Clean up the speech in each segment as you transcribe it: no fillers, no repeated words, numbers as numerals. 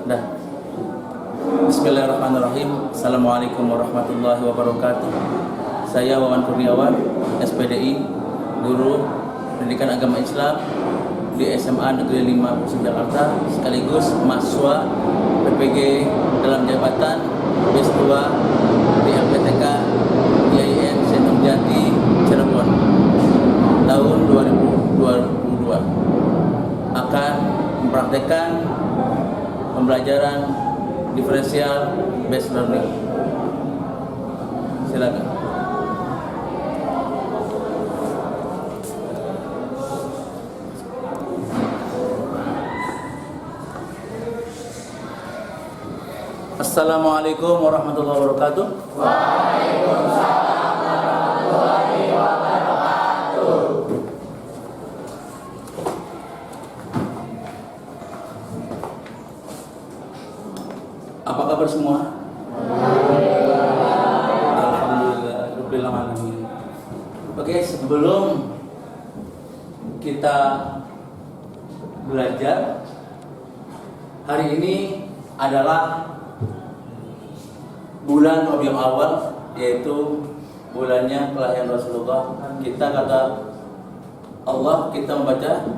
Dah. Bismillahirrahmanirrahim. Assalamualaikum warahmatullahi wabarakatuh. Saya Wawan Kurniawan, SPDI, guru pendidikan agama Islam di SMA Negeri 5 Pusat Jakarta, sekaligus mahasiswa PPG dalam jabatan S2 di LPTK IAIN Senum Jati Cirebon tahun 2022 akan mempraktekkan pembelajaran diferensial based learning. Silakan. Assalamualaikum warahmatullahi wabarakatuh. Waalaikumsalam warahmatullahi wabarakatuh. Apa kabar semua? Alhamdulillah rabbil alamin. Oke, sebelum kita belajar, hari ini adalah bulan Rabiul Awal, yaitu bulannya kelahiran Rasulullah. Kita kata Allah, kita membanyak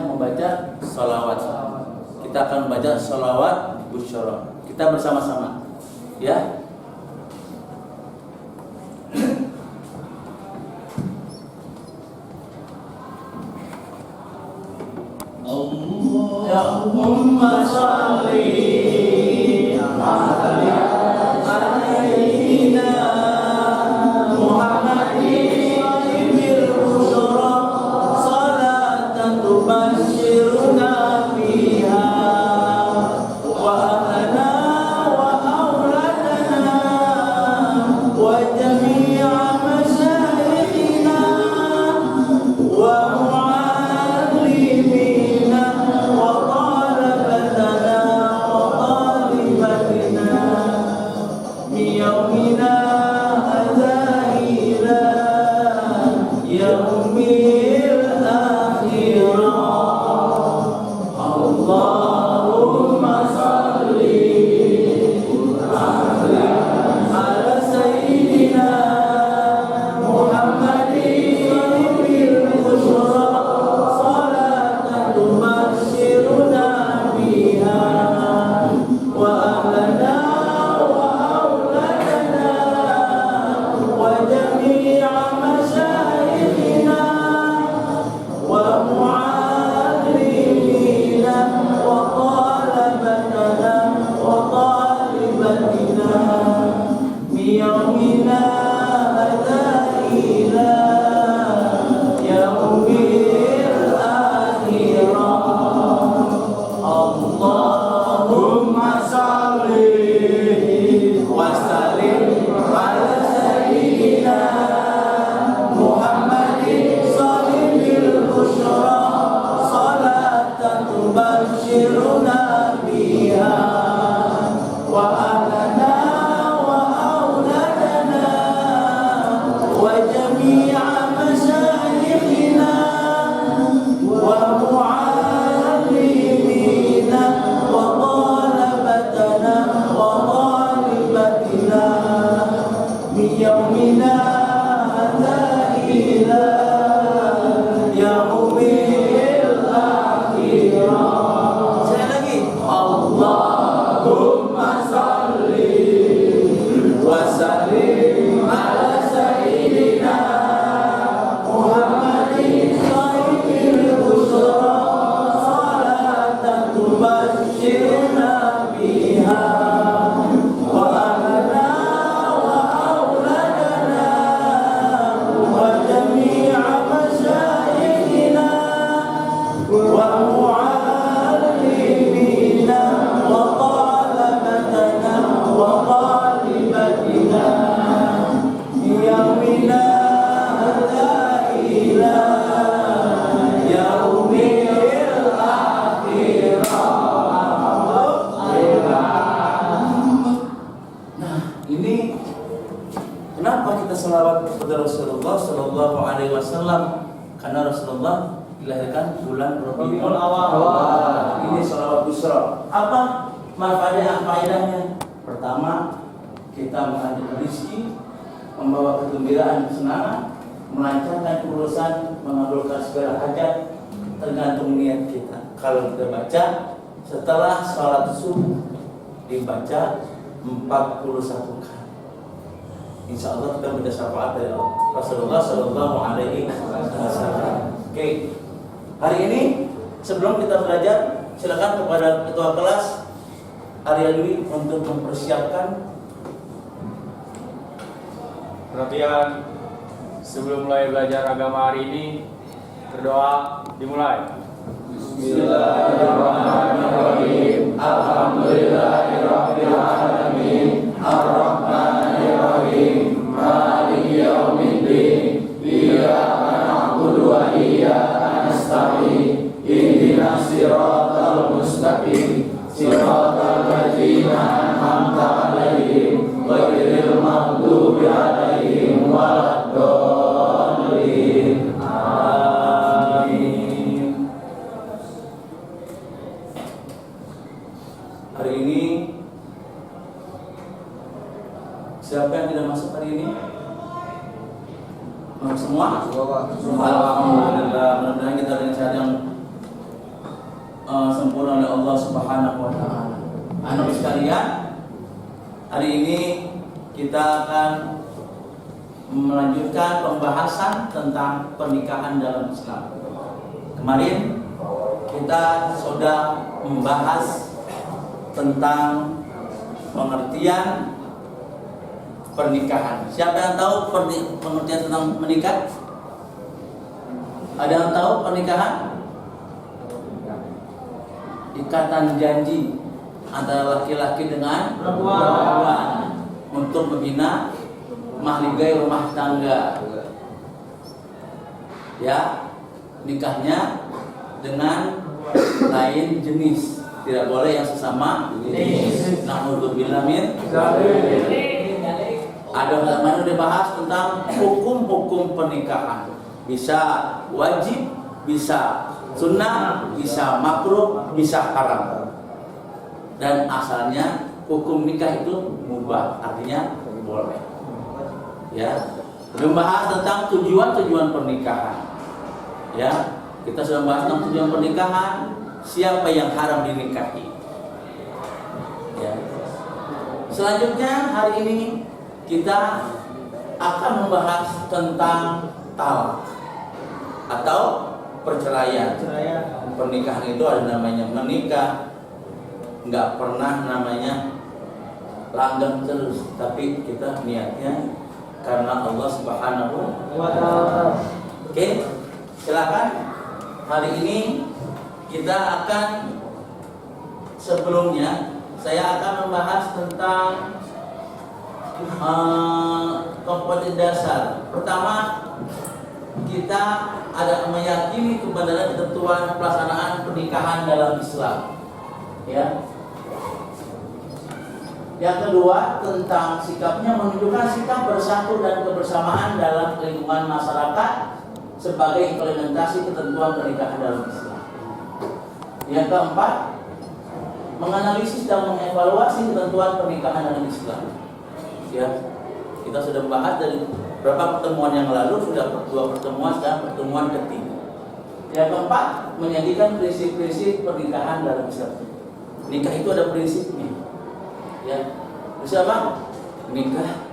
membaca salawat. Kita akan membaca salawat busyara. Kita bersama-sama, ya. Allahumma shalli Karena Rasulullah dilahirkan bulan Rabiul Awal. Ini salawat busra. Apa manfaatnya, faedahnya? Pertama, kita menghadirkan rezeki, membawa kegembiraan, kesenangan, melancarkan urusan, mengabulkan segala hajat, tergantung niat kita. Kalau kita baca setelah sholat subuh dibaca 41 kali, insya Allah kita mendapat syafaat dari Rasulullah Sallallahu Alaihi Wasallam. Oke, hari ini sebelum kita belajar, silakan kepada ketua kelas Arya Dwi untuk mempersiapkan. Perhatian, sebelum mulai belajar agama hari ini, berdoa dimulai. Bismillahirrahmanirrahim. Alhamdulillahirabbil alamin. Arrahmanirrahim. Maliki yaumiddin. Iyyaka na'budu wa iyyaka nasta'in. Ihdinas siratal mustaqim. Siratal ladzina an'amta 'alaihim ghairil maghdubi 'alaihim waladdallin. Amin. Hari ini siapa yang tidak masuk hari ini? Masuk semua? Alhamdulillah. Mudah-mudahan kita dengan sehat yang sempurna oleh Allah Subhanahu wa taala. Anak sekalian, hari ini kita akan melanjutkan pembahasan tentang pernikahan dalam Islam. Kemarin kita sudah membahas tentang pengertian pernikahan. Siapa yang tahu pengertian tentang menikah? Ada yang tahu pernikahan? Ikatan janji antara laki-laki dengan perempuan untuk membina mahligai rumah tangga. Ya, nikahnya dengan lain jenis, tidak boleh yang sesama jenis. Na'udzubillah min dzalik. Ada halaman dibahas tentang hukum-hukum pernikahan. Bisa wajib, bisa sunnah, bisa makruh, bisa haram. Dan asalnya hukum nikah itu mubah, artinya boleh. Ya, membahas tentang tujuan-tujuan pernikahan. Ya, kita sudah bahas tentang tujuan pernikahan, siapa yang haram dinikahi. Ya. Selanjutnya hari ini kita akan membahas tentang talak atau perceraian. Pernikahan itu ada namanya menikah, nggak pernah namanya langgeng terus, tapi kita niatnya karena Allah Subhanahu wa taala. Oke, silakan. Hari ini kita akan, sebelumnya saya akan membahas tentang komponen dasar. Pertama, kita ada meyakini kebenaran ketentuan pelaksanaan pernikahan dalam Islam. Ya. Yang kedua, tentang sikapnya, menunjukkan sikap bersatu dan kebersamaan dalam lingkungan masyarakat sebagai implementasi ketentuan pernikahan dalam Islam. Yang keempat, menganalisis dan mengevaluasi ketentuan pernikahan dalam Islam. Ya, kita sudah membahas dari beberapa pertemuan yang lalu, sudah 2 pertemuan, sekarang pertemuan ketiga. Yang keempat, menyajikan prinsip-prinsip pernikahan dalam Islam. Nikah itu ada prinsipnya. Ya, bisa apa? Nikah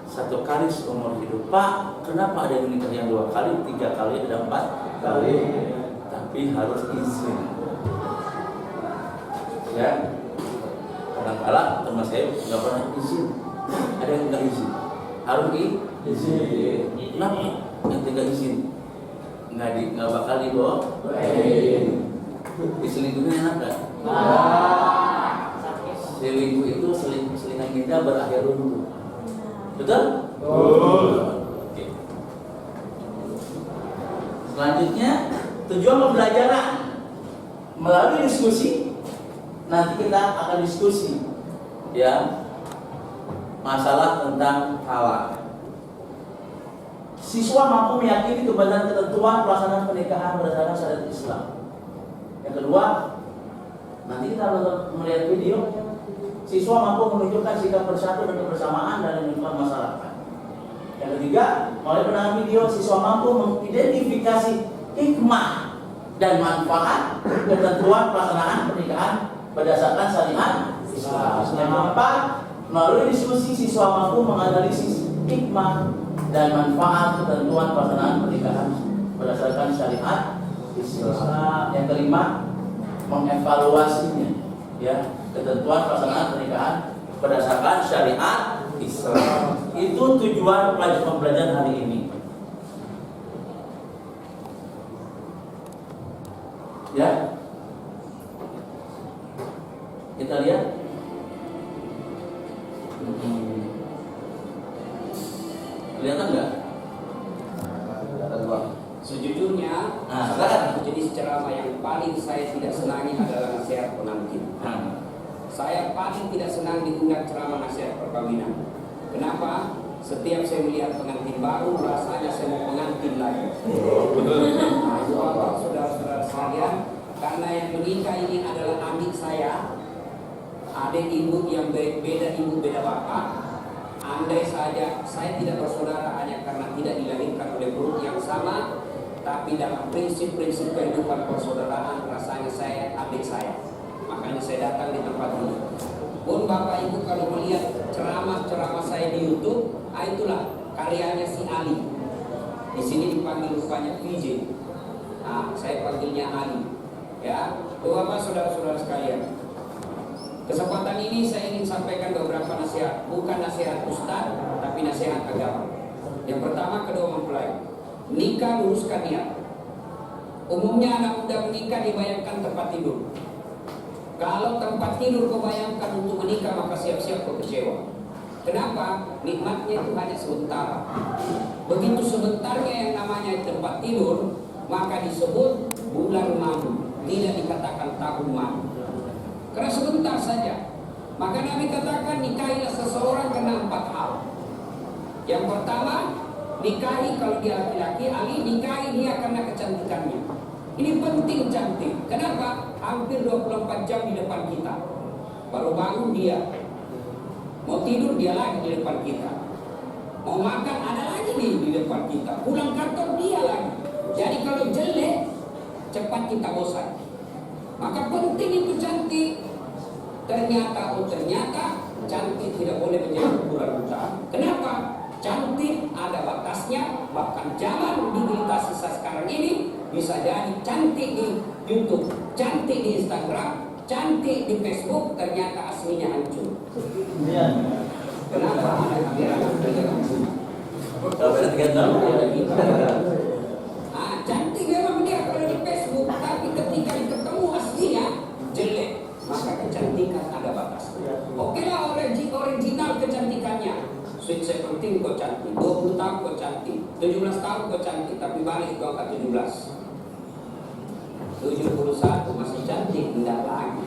1 kali seumur hidup. Pak, kenapa ada yang nikah yang 2 kali, 3 kali, ada 4 kali? Tapi harus izin. Ya, kadang-kadang teman saya nggak pernah izin. Ada yang nggak izin, harus izin. Kenapa? Yang tidak izin nggak bakal dibawa. Diselingkuhin enak nggak? Selingkuh itu selingan kita berakhir runtuh. Betul? Oke. Selanjutnya, tujuan pembelajaran melalui diskusi. Nanti kita akan diskusi, ya, masalah tentang talak. Siswa mampu meyakini kebenaran ketentuan pelaksanaan pernikahan berdasarkan syariat Islam. Yang kedua, Nanti kita melihat video, siswa mampu menunjukkan sikap bersatu dan kebersamaan dalam lingkungan masyarakat. Yang ketiga, melalui pandangan video, siswa mampu mengidentifikasi hikmah dan manfaat ketentuan pelaksanaan pernikahan berdasarkan syariat Islam. Yang keempat, melalui diskusi siswa mampu menganalisis hikmah dan manfaat ketentuan pelaksanaan pernikahan berdasarkan syariat Islam. Yang kelima, mengevaluasinya, ya, ketentuan pelaksanaan pernikahan berdasarkan syariat Islam. Itu tujuan pembelajaran hari ini. Ya, kita lihat. Kelihatan nggak? Sejujurnya, jenis ceramah yang paling saya tidak senangi adalah nasihat pengantin. Saya paling tidak senang diundang ceramah nasihat perkawinan. Kenapa? Setiap saya melihat pengantin baru, rasanya saya mau pengantin lagi. Nah, itu apa, saudara-saudara sekalian? Karena yang menikah ini adalah adik saya, adik ibu yang beda ibu beda bapak. Andai saja saya tidak bersaudara hanya karena tidak dilahirkan oleh perut yang sama, tapi dalam prinsip-prinsip kehidupan persaudaraan rasanya saya adik saya. Makanya saya datang di tempat ini. Pun Bapak Ibu kalau melihat ceramah-ceramah saya di YouTube, itulah karyanya si Ali. Di sini dipanggil rupanya VJ. Nah, saya panggilnya Ali. Ya, Bapak saudara-saudara sekalian. Kesempatan ini saya ingin sampaikan beberapa nasihat, bukan nasihat ustaz, tapi nasihat agama. Yang pertama, kedua mempelai. Nikah luruskan niat. Umumnya anak muda menikah dibayangkan tempat tidur. Kalau tempat tidur kau bayangkan untuk menikah, maka siap-siap kau kecewa. Kenapa? Nikmatnya itu hanya sementara. Begitu sebentarnya yang namanya tempat tidur, maka disebut bulan mamu, tidak dikatakan tahun mamu. Karena sebentar saja. Maka Nabi katakan nikahilah seseorang karena 4 hal. Yang pertama, nikahi kalau dia laki-laki, Ali nikahi dia karena kecantikannya. Ini penting cantik. Kenapa? Hampir 24 jam di depan kita. Baru bangun dia. Mau tidur dia lagi di depan kita. Mau makan ada lagi di depan kita. Pulang kantor dia lagi. Jadi kalau jelek, cepat kita bosan. Maka penting itu cantik. Ternyata cantik tidak boleh menjadi ukuran utama. Kenapa? Cantik ada batasnya. Bahkan zaman digitalisasi sekarang ini bisa jadi cantik di YouTube, cantik di Instagram, cantik di Facebook, ternyata aslinya hancur. Kenapa ada kamera 3 tahun? Cantik memang dia kalau di Facebook, tapi ketika ketemu aslinya jelek. Maka kecantikan ada batas. Oke lah original kecantikannya. Sweet 17 kok cantik, 20 tahun kok cantik, 17 tahun kok cantik, tapi balik ke angka 17. 71 masih cantik, tidak lagi.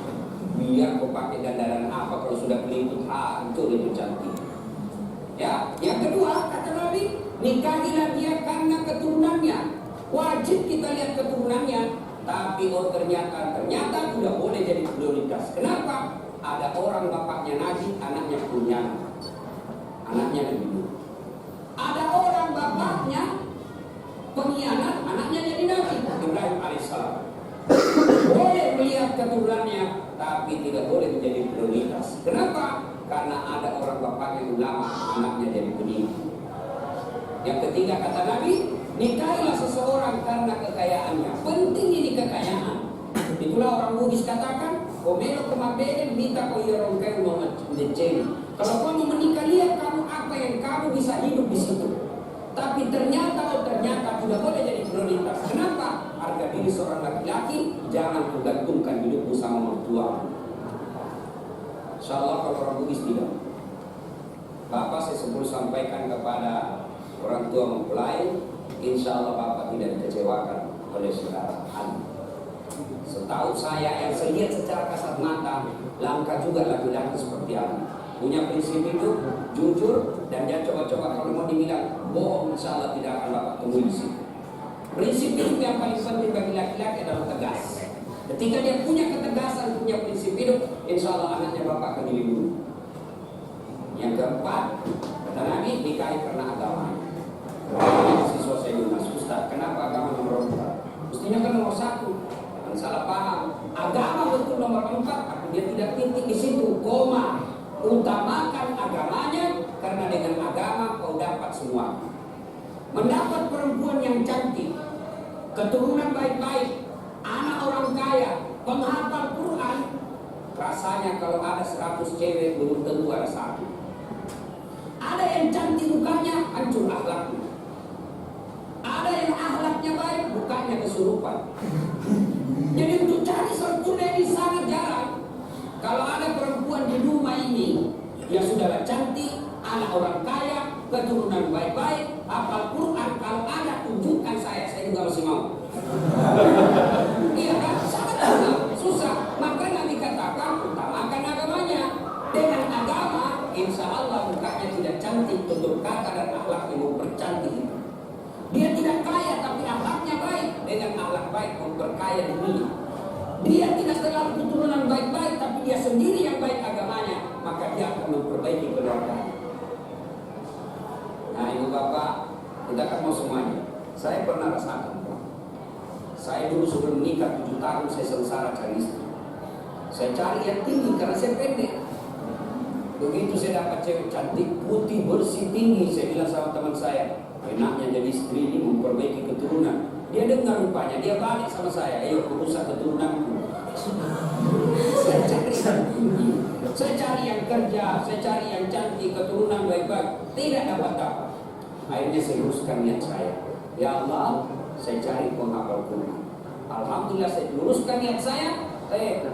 Biar kau pakai dandanan apa kalau sudah pelitut hancur itu cantik. Ya, yang kedua kata Nabi, nikahilah dia karena keturunannya. Wajib kita lihat keturunannya. Tapi ternyata tidak boleh jadi prioritas. Kenapa? Ada orang bapaknya Nabi, anaknya punya, anaknya lebih dulu. Ada orang bapaknya pengkhianat, anaknya jadi Nabi, Ibrahim alaihissalam. Boleh melihat keturunannya, tapi tidak boleh menjadi prioritas. Kenapa? Karena ada orang bapaknya ulama, anaknya jadi pendidik. Yang ketiga kata Nabi, nikahilah seseorang karena kekayaannya. Penting ini kekayaan. Itulah orang Bugis katakan, "Komelo kemabeden minta kau yorong kau mau mencari." Kalau kamu menikah, lihat kamu apa yang kamu bisa hidup di situ. Tapi ternyata tidak boleh jadi prioritas. Kenapa? Harga diri seorang laki-laki jangan tergantungkan hidupmu sama mertua. Insyaallah kalau orang Bugis tidak. Bapak saya sebelum sampaikan kepada orang tua mempelai, insya Allah Bapak tidak dikecewakan oleh saudara Ali. Setahu saya yang saya lihat secara kasat mata, langka juga laki-laki seperti Ali. Punya prinsip itu, jujur, dan dia coba-coba kalau mau dibilang bohong, insya Allah tidak akan Bapak temui di situ. Prinsip itu yang paling penting bagi laki-laki adalah tegas. Ketika dia punya ketegasan punya prinsip hidup, insya Allah anaknya bapak akan dilindungi. Yang keempat, kata Nabi, nikahi karena agama. Siswa saya Yunus, Ustaz, kenapa agama nomor 4? Mestinya kan nomor 1. Dan salah paham. Agama betul nomor 4, tapi dia tidak titik di situ, koma. Utamakan agamanya, karena dengan agama kau dapat semua. Mendapat perempuan yang cantik, keturunan baik-baik, anak orang kaya, penghafal Quran, rasanya kalau ada 100 cewek belum tentu ada 1. Ada yang cantik mukanya, hancur akhlaknya. Ada yang akhlaknya baik, mukanya kesurupan. Jadi untuk cari sempurna ini sangat jarang. Kalau ada perempuan di rumah ini, dia sudah cantik, anak orang kaya, keturunan baik-baik, hafal Quran, kalau ada tunjukkan saya juga masih mau. Iya kan? Sangat susah. Maka Nabi katakan utamakan agamanya. Dengan agama, insya Allah mukanya tidak cantik, tutur kata dan akhlaknya mempercantik itu. Dia tidak kaya tapi akhlaknya baik. Dengan akhlak baik memperkaya dunia. Dia tidak terlalu keturunan baik-baik, tapi dia sendiri yang baik agamanya, maka dia akan memperbaiki keluarga. Nah, ibu bapak, kita kan mau semuanya. Saya pernah rasakan. Saya dulu sebelum menikah 7 tahun saya sengsara cari istri. Saya cari yang tinggi karena saya pendek. Begitu saya dapat cewek cantik, putih, bersih, tinggi, saya bilang sama teman saya, enaknya jadi istri ini memperbaiki keturunan. Dia dengar rupanya, dia balik sama saya, ayo urusan keturunanku. Saya cari yang kerja, saya cari yang cantik, keturunan baik-baik, tidak dapat. Akhirnya saya luruskan niat saya. Ya Allah, saya cari penghafal Quran. Alhamdulillah saya luruskan niat saya,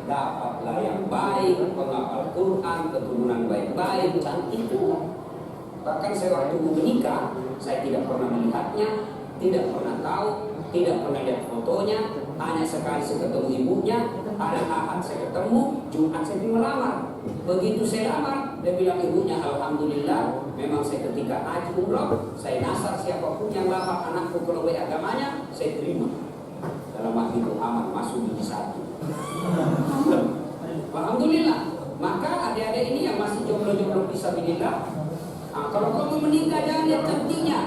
dapatlah yang baik, penghafal Quran, keturunan baik-baik, cantik juga. Bahkan saya waktu menikah, saya tidak pernah melihatnya, tidak pernah tahu, tidak pernah lihat fotonya, hanya sekali saya ketemu ibunya, hari Ahad saya ketemu, Jumat saya melamar. Begitu saya lamar, dia bilang ibunya, Alhamdulillah, memang saya ketika haji umroh, saya nasar siapapun yang lamar anakku kalau baik agamanya, saya terima. Dalam waktu itu aman, masuk di 1. Alhamdulillah. Maka adik-adik ini yang masih jomblo-jomblo fisabilillah, kalau kamu menikah jangan lihat cantiknya,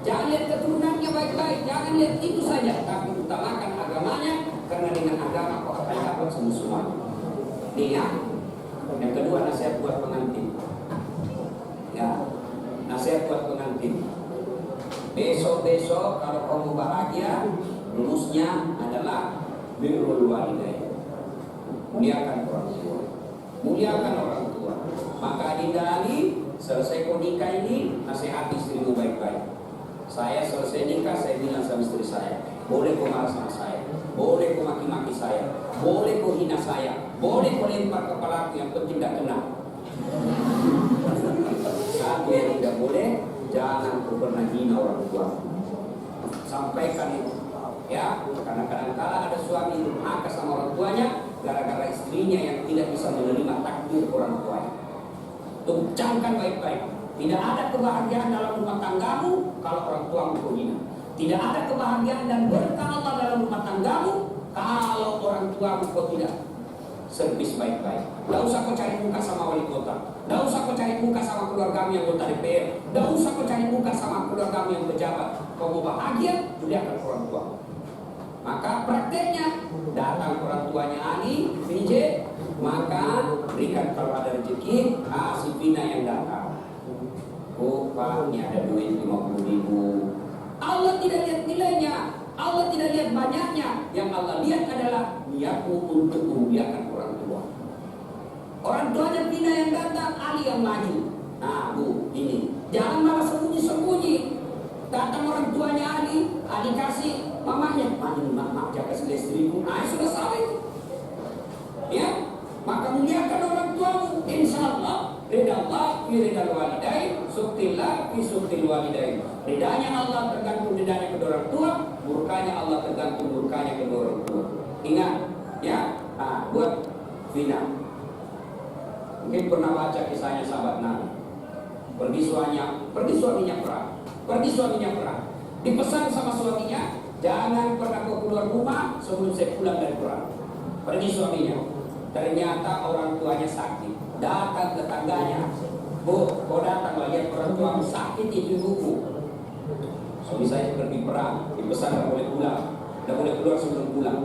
jangan lihat keturunannya baik-baik, jangan lihat itu saja, tapi utamakan agamanya, karena dengan agama kau akan dapat semua. Ini ya. Yang kedua, nasihat buat pengantin. Ya, nasihat buat pengantin. Besok-besok kalau kamu bahagia, rumusnya adalah birrul walidain. Muliakan orang tua. Muliakan orang tua. Maka Adinda Ali, selesai kau nikah ini, nasihati istrimu baik-baik. Saya selesai nikah, saya bilang sama istri saya, boleh kau marah sama saya, boleh kau maki-maki saya, boleh kau hina saya, boleh kau lempar kepalaku, yang penting tidak kena. Satu yang tidak boleh, jangan kau pernah hina orang tua. Sampaikan itu, ya, karena kadang-kadang ada suami durhaka sama orang tuanya, gara-gara istrinya yang tidak bisa menerima takdir orang tuanya. Tuncangkan baik-baik. Tidak ada kebahagiaan dalam rumah tanggamu kalau orang tuamu kau hina. Tidak ada kebahagiaan dan berkah Allah dalam rumah tanggamu kalau orang tuamu kau tidak servis baik-baik. Tidak usah kau cari muka sama wali kota. Tidak usah kau cari muka sama keluargamu yang anggota DPR. Tidak usah kau cari muka sama keluargamu yang pejabat. Kau mau bahagia, muliakan orang tua. Maka prakteknya datang orang tuanya Ali, PJ, maka berikan kalau ada rezeki, si Vina yang datang. Oh Pak, ini ada duit 50.000. Allah tidak lihat nilainya, Allah tidak lihat banyaknya. Yang Allah lihat adalah niatmu untuk memuliakan orang tua. Orang tuanya Vina yang datang, Ali yang maju. Nah Bu, ini jangan malah sembunyi-sembunyi. Datang orang tuanya Ali kasih mamanya, maaf jaga istriku. Nah sudah salah itu. Ya, maka muliakan orang tuamu, insya Allah. Ridha Allah fi ridhal walidain, suktillah fi suktil walidain. Ridhanya Allah tergantung ridhanya kedua orang tua, murkanya Allah tergantung murkanya kedua orang tua. Ingat, ya. Nah, buat Vina. Mungkin pernah baca kisahnya sahabat Nabi. Pergi suaminya perang. Dipesan sama suaminya, jangan pernah kau keluar rumah sebelum saya pulang dari perang. Pergi suaminya. Ternyata orang tuanya sakit. Datang tetangganya, "Bu, kau datang lihat orang tuamu sakit itu ibuku. Suami saya pergi perang, dipesan tidak boleh pulang, tidak boleh keluar sebelum pulang."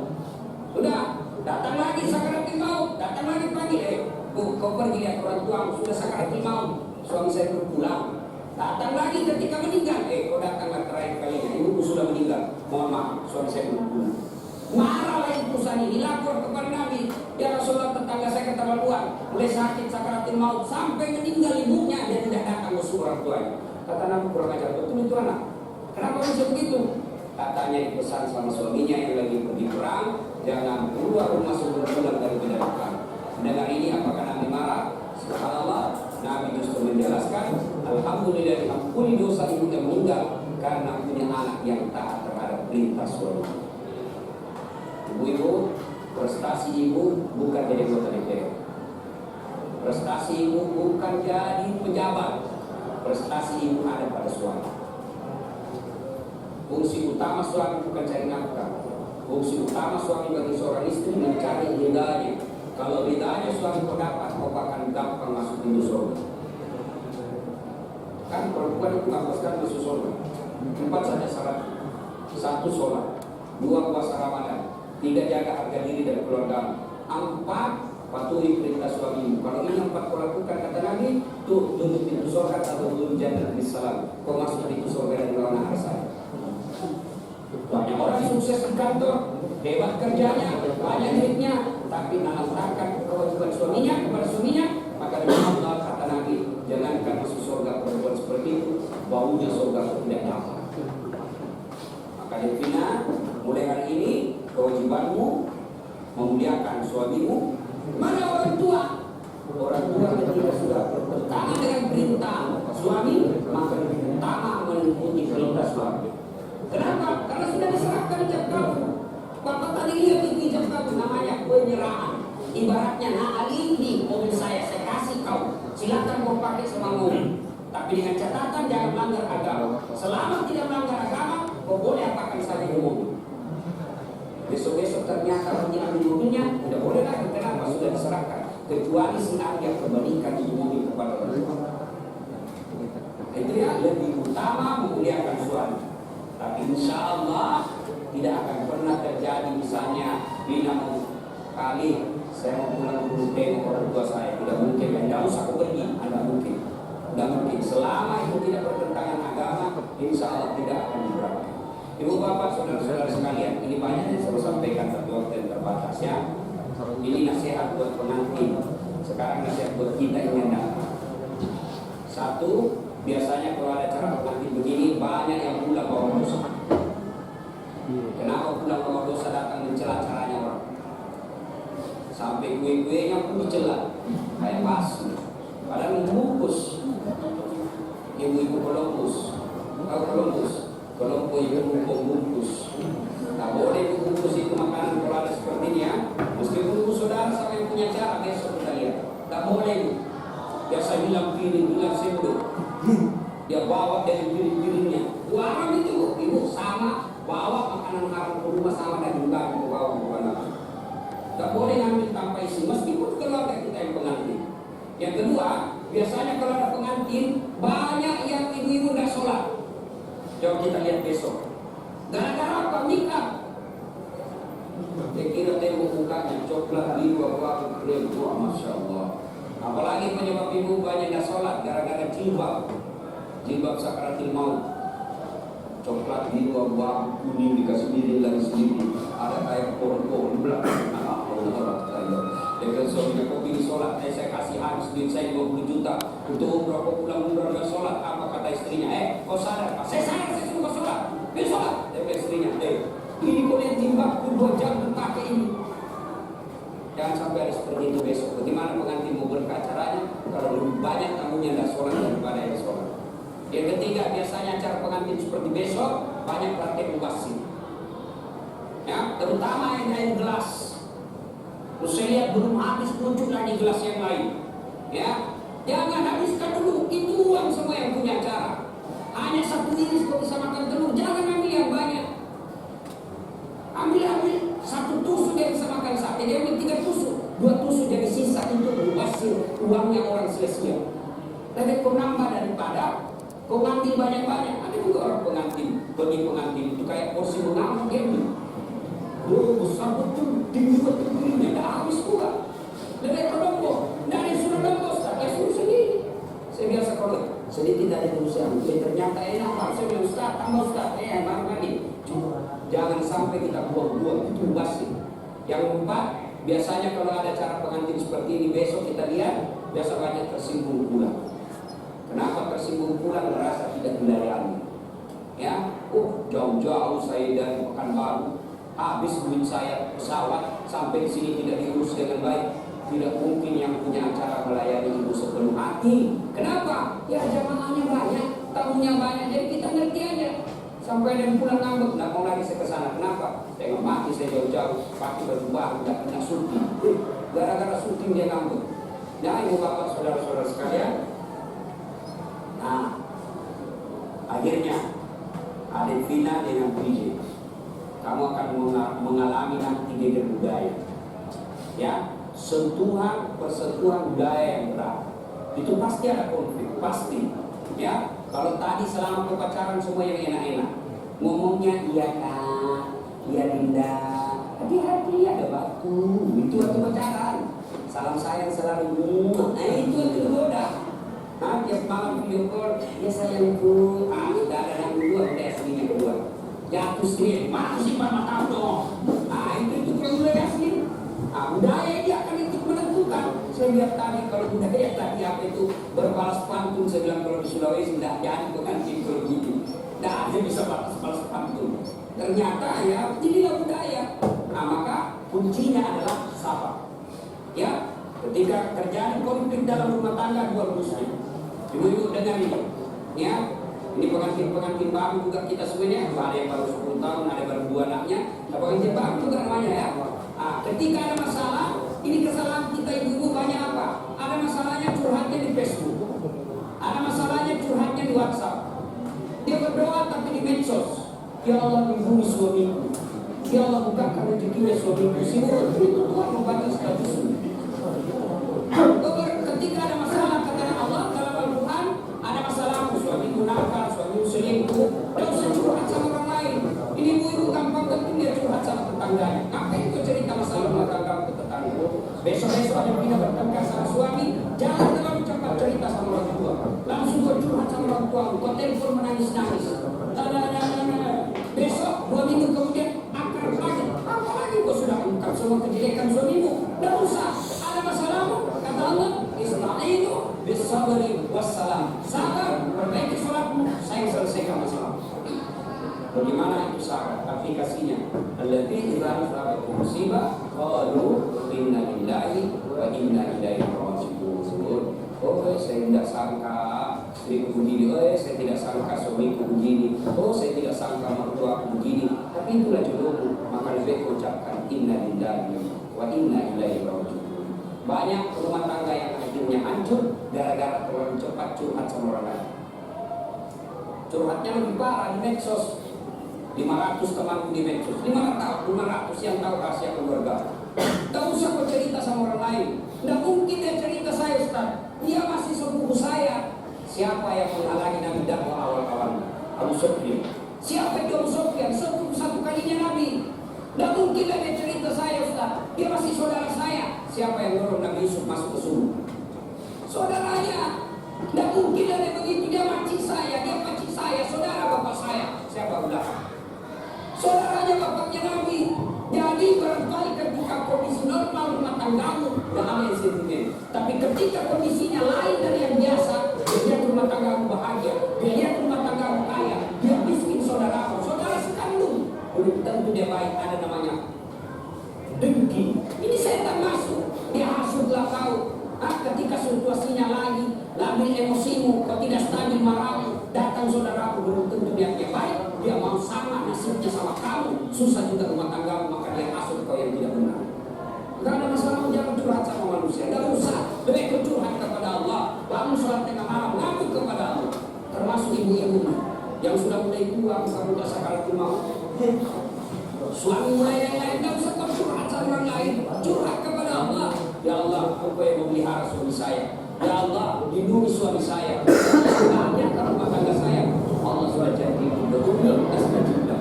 Sudah, datang lagi sakaratul maut, datang lagi pagi, "Bu, kau pergi lihat orang tuamu sudah sakaratul maut, suami saya belum pulang." Datang lagi ketika meninggal, kau datanglah terakhir kalinya, ibuku sudah meninggal, mohon maaf, suami saya belum pulang. Marahlah ibu Sani, dilapor kepada Nabi, "Ya Rasulullah, tetangga saya keterlaluan, mulai sakit sakaratul maut sampai meninggal ibunya, dia tidak datang ke orang tuanya." Kata Nabi, kurang ajar, betul itu anak. Kenapa bisa begitu? Katanya dipesan sama suaminya yang lagi pergi perang, jangan keluar rumah sebelum pulang dari medan perang. Mendengar ini apakah Nabi marah? Subhanallah, Nabi justru menjelaskan, alhamdulillah diampuni dosa ibu yang meninggal karena punya anak yang taat terhadap perintah suami. Ibu-ibu, prestasi ibu bukan jadi anggota DPR. Prestasi ibu bukan jadi pejabat. Prestasi ibu ada pada suami. Fungsi utama suami bukan cari nafkah. Fungsi utama suami bagi seorang istri mencari ridhanya. Kalau ridhanya suami kau dapat, kau akan gampang masuk pintu surga. Kan perempuan itu gampang sekali masuk surga. 4 saja syarat. 1 sholat, 2 puasa Ramadan, 3 jaga harga diri dan keluarga, 4 patuhi perintah suami. Kalau ini 4 kau lakukan, kata Nabi, tuh tutup pintu surga atau tutup jannah bisalam. Kau masuk pintu surga dan lawan saya. Banyak orang sukses di kantor, hebat kerjanya, banyak duitnya, tapi melantarkan kewajiban suaminya kepada suaminya, maka demi Allah kata Nabi, jangankan masuk surga perempuan seperti itu, baunya surga tidak dapat. Maka Devina, mulai hari ini kewajibanmu memuliakan suamimu. Mana orang tua? Orang tua ketika sudah bertentangan dengan perintah suami, maka lebih utama mengikuti perintah suami. Kenapa? Karena sudah diserahkan ijab kabul. Bapak tadi lihat itu ijab kabul, namanya penyerahan. Ibaratnya, nah ini mobil saya kasih kau, silakan kau pakai sama mobil. Tapi dengan catatan jangan melanggar agama. Selama tidak melanggar agama, kau boleh apakan saja di mobil. Besok-besok ternyata mengambil mobilnya, tidak boleh lagi. Kenapa? Sudah diserahkan. Kecuali sengaja kembalikan itu mobil kepada orang tua. Itu ya, lebih utama memuliakan suami. Tapi insya Allah tidak akan pernah terjadi misalnya bila mau kali saya mau pulang dulu tengok orang tua saya, tidak mungkin. Tidak usah aku pergi, tidak mungkin. Tidak mungkin. Selama itu tidak bertentangan agama, insya Allah tidak akan diberangkat. Ibu bapak saudara-saudara sekalian, ini banyak yang saya sampaikan, tapi waktu yang terbatas ya. Ini nasihat buat pengantin. Sekarang nasihat buat kita yang datang. 1, biasanya kalau ada acara pengantin begini, banyak yang pulang bawa dosa. Kenapa pulang bawa dosa? Datang mencela caranya orang. Sampai kue-kuenya pun dicela, kayak basi. Padahal membungkus. Ibu-ibu Columbus, Columbus ibu bungkus. Tak boleh bungkus itu makanan kalau ada seperti ini ya. Meskipun saudara sama yang punya cara, besok kita lihat. Tak boleh. Biasa bilang piring, bilang sendok. Dia bawa dari piring-piringnya. Haram itu, ibu sama bawa makanan haram ke rumah sama dan juga ke bawa bukan apa. Tak boleh ngambil tanpa isi, meskipun keluarga kita yang pengantin. Yang kedua, biasanya kalau ada pengantin, banyak yang ibu-ibu tidak sholat. Coba kita lihat besok. Gara-gara apa? Nikah. Saya kira tembok mukanya coklat, biru, apa krem, wah masya Allah. Apalagi penyebab ibu banyak tidak sholat gara-gara jilbab sakaratul maut. Coklat, biru, abu kuning dikasih miring lagi sendiri. Ada kayak pohon-pohon belakang. Dengan suaminya kau pilih sholat, saya kasih habis duit saya 20 juta untuk umrah, kau pulang umrah dan sholat. Apa kata istrinya? Kau sadar? Saya suruh kau sholat. Pilih sholat. Dia istrinya, ini kau lihat jimbabku 2 jam terpakai ini. Jangan sampai ada seperti itu besok. Bagaimana pengantin mau berkah caranya? Kalau lebih banyak tamunya tidak sholat daripada yang sholat. Yang ketiga, biasanya acara pengantin seperti besok banyak praktek mubasir. Ya, terutama yang air gelas. Terus saya lihat belum habis, muncul lagi gelas yang lain. Ya, jangan habiskan dulu. Itu uang semua yang punya acara. Hanya 1 iris kau bisa makan telur. Jangan ambil yang banyak. Ambil 1 tusuk dia bisa makan sate. Dia ambil 3 tusuk. 2 tusuk jadi sisa untuk membasir uangnya orang sia-sia. Lebih kau nambah daripada kau ngambil banyak-banyak. Ada juga orang pengantin, bagi pengantin itu kayak porsi mengamuk gitu. Besar betul, tinggi betul dirinya, dah habis pula. Lebih kelompok, dari sudah nombor, saya suruh sendiri. Saya biasa kalau sedikit dari urusan, ternyata enak, saya bilang Ustaz, tambah Ustaz, baru lagi. Jangan sampai kita buang-buang, itu basi. Yang keempat, biasanya kalau ada cara pengantin seperti ini, besok kita lihat, biasa banyak tersinggung pulang. Kenapa tersinggung pulang? Merasa tidak dilayani. Ya, jauh-jauh saya dari Pekanbaru, habis duit saya pesawat sampai di sini tidak diurus dengan baik. Tidak mungkin yang punya acara melayani ibu sepenuh hati. Kenapa? Ya jamaahnya banyak, tamunya banyak, jadi kita ngerti aja. Sampai dan pulang ngambek, nggak mau lagi saya kesana. Kenapa? Saya nggak mati, saya jauh-jauh, pakai baju baru, nggak kena syuting. Gara-gara syuting dia ngambek. Nah, ibu bapak, saudara-saudara sekalian. Nah, akhirnya ada Vina dengan PJ. Kamu akan mengalami nanti geger budaya. Ya, sentuhan persentuhan budaya yang berat. Itu pasti ada konflik, pasti. Ya, kalau tadi selama pacaran semua yang enak-enak, ngomongnya iya kak, iya Dinda, hati-hati ada batu, itu waktu pacaran. Salam sayang selalu, itu waktu goda. Nah, tiap malam video call, ya sayangku, sudah ada yang kedua, udah aslinya kedua. Jatuh sendiri, mana sih Pak tahu dong. Nah, itu budaya asli. Budaya dia akan ikut menentukan. Saya lihat tadi kalau budaya tadi apa itu berbalas pantun, saya bilang kalau di Sulawesi tidak jadi pengantin kalau begitu. Tidak ada bisa balas pantun. Ternyata ya inilah budaya. Nah, maka kuncinya adalah sabar. Ya, ketika terjadi konflik dalam rumah tangga dua muslim, ibu-ibu dengar ini. Ya, ini pengantin baru juga kita semuanya. Ada yang baru 10 tahun, ada baru 2 anaknya. Nah, pengantin baru juga namanya ya. Nah, ketika ada masalah, ini kesalahan kita ibu-ibu banyak apa? Ada masalahnya curhatnya di Facebook, ada masalahnya curhatnya di WhatsApp. Dia berdoa tapi di medsos. Ya Allah lindungi suamiku, ya Allah bukakan rezekinya suamiku. Semua itu Tuhan membaca statusnya. Ketika ada masalah kata Allah dalam Al-Quran, ada masalah suamiku nakal, suamiku selingkuh, tidak usah curhat sama orang lain. Ini ibu-ibu gampang tentu dia curhat sama tetangganya. Ngapain kau cerita masalah rumah tangga ke tetangga? Besok-besok ada pindah bertengkar sama suami, jangan terlalu cepat cerita sama orang tua. Langsung kau curhat sama orang tua, kau telepon menangis-nangis. Besok 2 minggu kemudian akan lagi. Apalagi kau sudah ungkap semua kejelekan suamimu. Tidak usah. Ada masalahmu, kata Allah, Ista'inu bis-sabri wassalam. Sabar, perbaiki sholatmu, saya selesaikan masalah. Bagaimana itu sahabat? Aplikasinya allati idza asabat musibah qalu inna lillahi wa inna ilaihi raji'un. Oh, saya tidak sangka istriku begini. Oh, saya tidak sangka suamiku begini. Oh, saya tidak sangka mertuaku begini. Tapi itulah jodohmu. Maka lebih ucapkan inna lillahi wa inna ilaihi raji'un. Banyak rumah tangga yang akhirnya hancur gara-gara terlalu cepat curhat sama orang lain. Curhatnya lebih parah di medsos. 500 temanku di medsos, 500 yang tahu rahasia keluarga. Tak usah kau cerita sama orang lain. Tidak mungkin dia cerita saya Ustaz. Dia masih sepupu saya. Siapa yang menghalangi Nabi dakwah awal-awalnya? Abu Sufyan. Siapa itu Abu Sufyan? Satu kalinya Nabi. Tidak mungkin dia cerita saya Ustaz. Dia masih saudara saya. Siapa yang dorong Nabi Yusuf masuk ke sumur? Saudaranya. Tidak mungkin dia begitu. Dia makcik saya, saudara bapak saya. Siapa udah? Saudaranya bapaknya Nabi. Jadi barangkali ketika kondisi normal rumah tanggamu tidak ada yang sentimen. Tapi ketika kondisinya lain dari yang biasa, dia rumah tanggamu bahagia, dia rumah tanggamu kaya, dia miskin saudaramu, saudara sekandung, belum tentu dia baik. Ada namanya dengki. Ini setan masuk, dia hasutlah kau. Ketika situasinya lagi emosimu, kau tidak stabil marahmu, datang saudaraku, belum tentu dia baik. Dia mau sama nasibnya sama kamu, susah juga rumah tanggamu, maka dia hasut kau yang tidak benar. Tidak ada masalah, jangan curhat sama manusia, tidak usah. Lebih curhat kepada Allah. Bangun sholat tengah malam, ngadu kepada Allah. Termasuk ibu-ibu yang sudah mulai tua, kamu tak sakal mau. Suami mulai yang lain, tidak usah kau curhat sama orang lain, curhat kepada Allah. suami saya. Ya Allah, lindungi suami saya. Banyak rumah tangga saya. Allah sudah janji betul kita sudah cinta.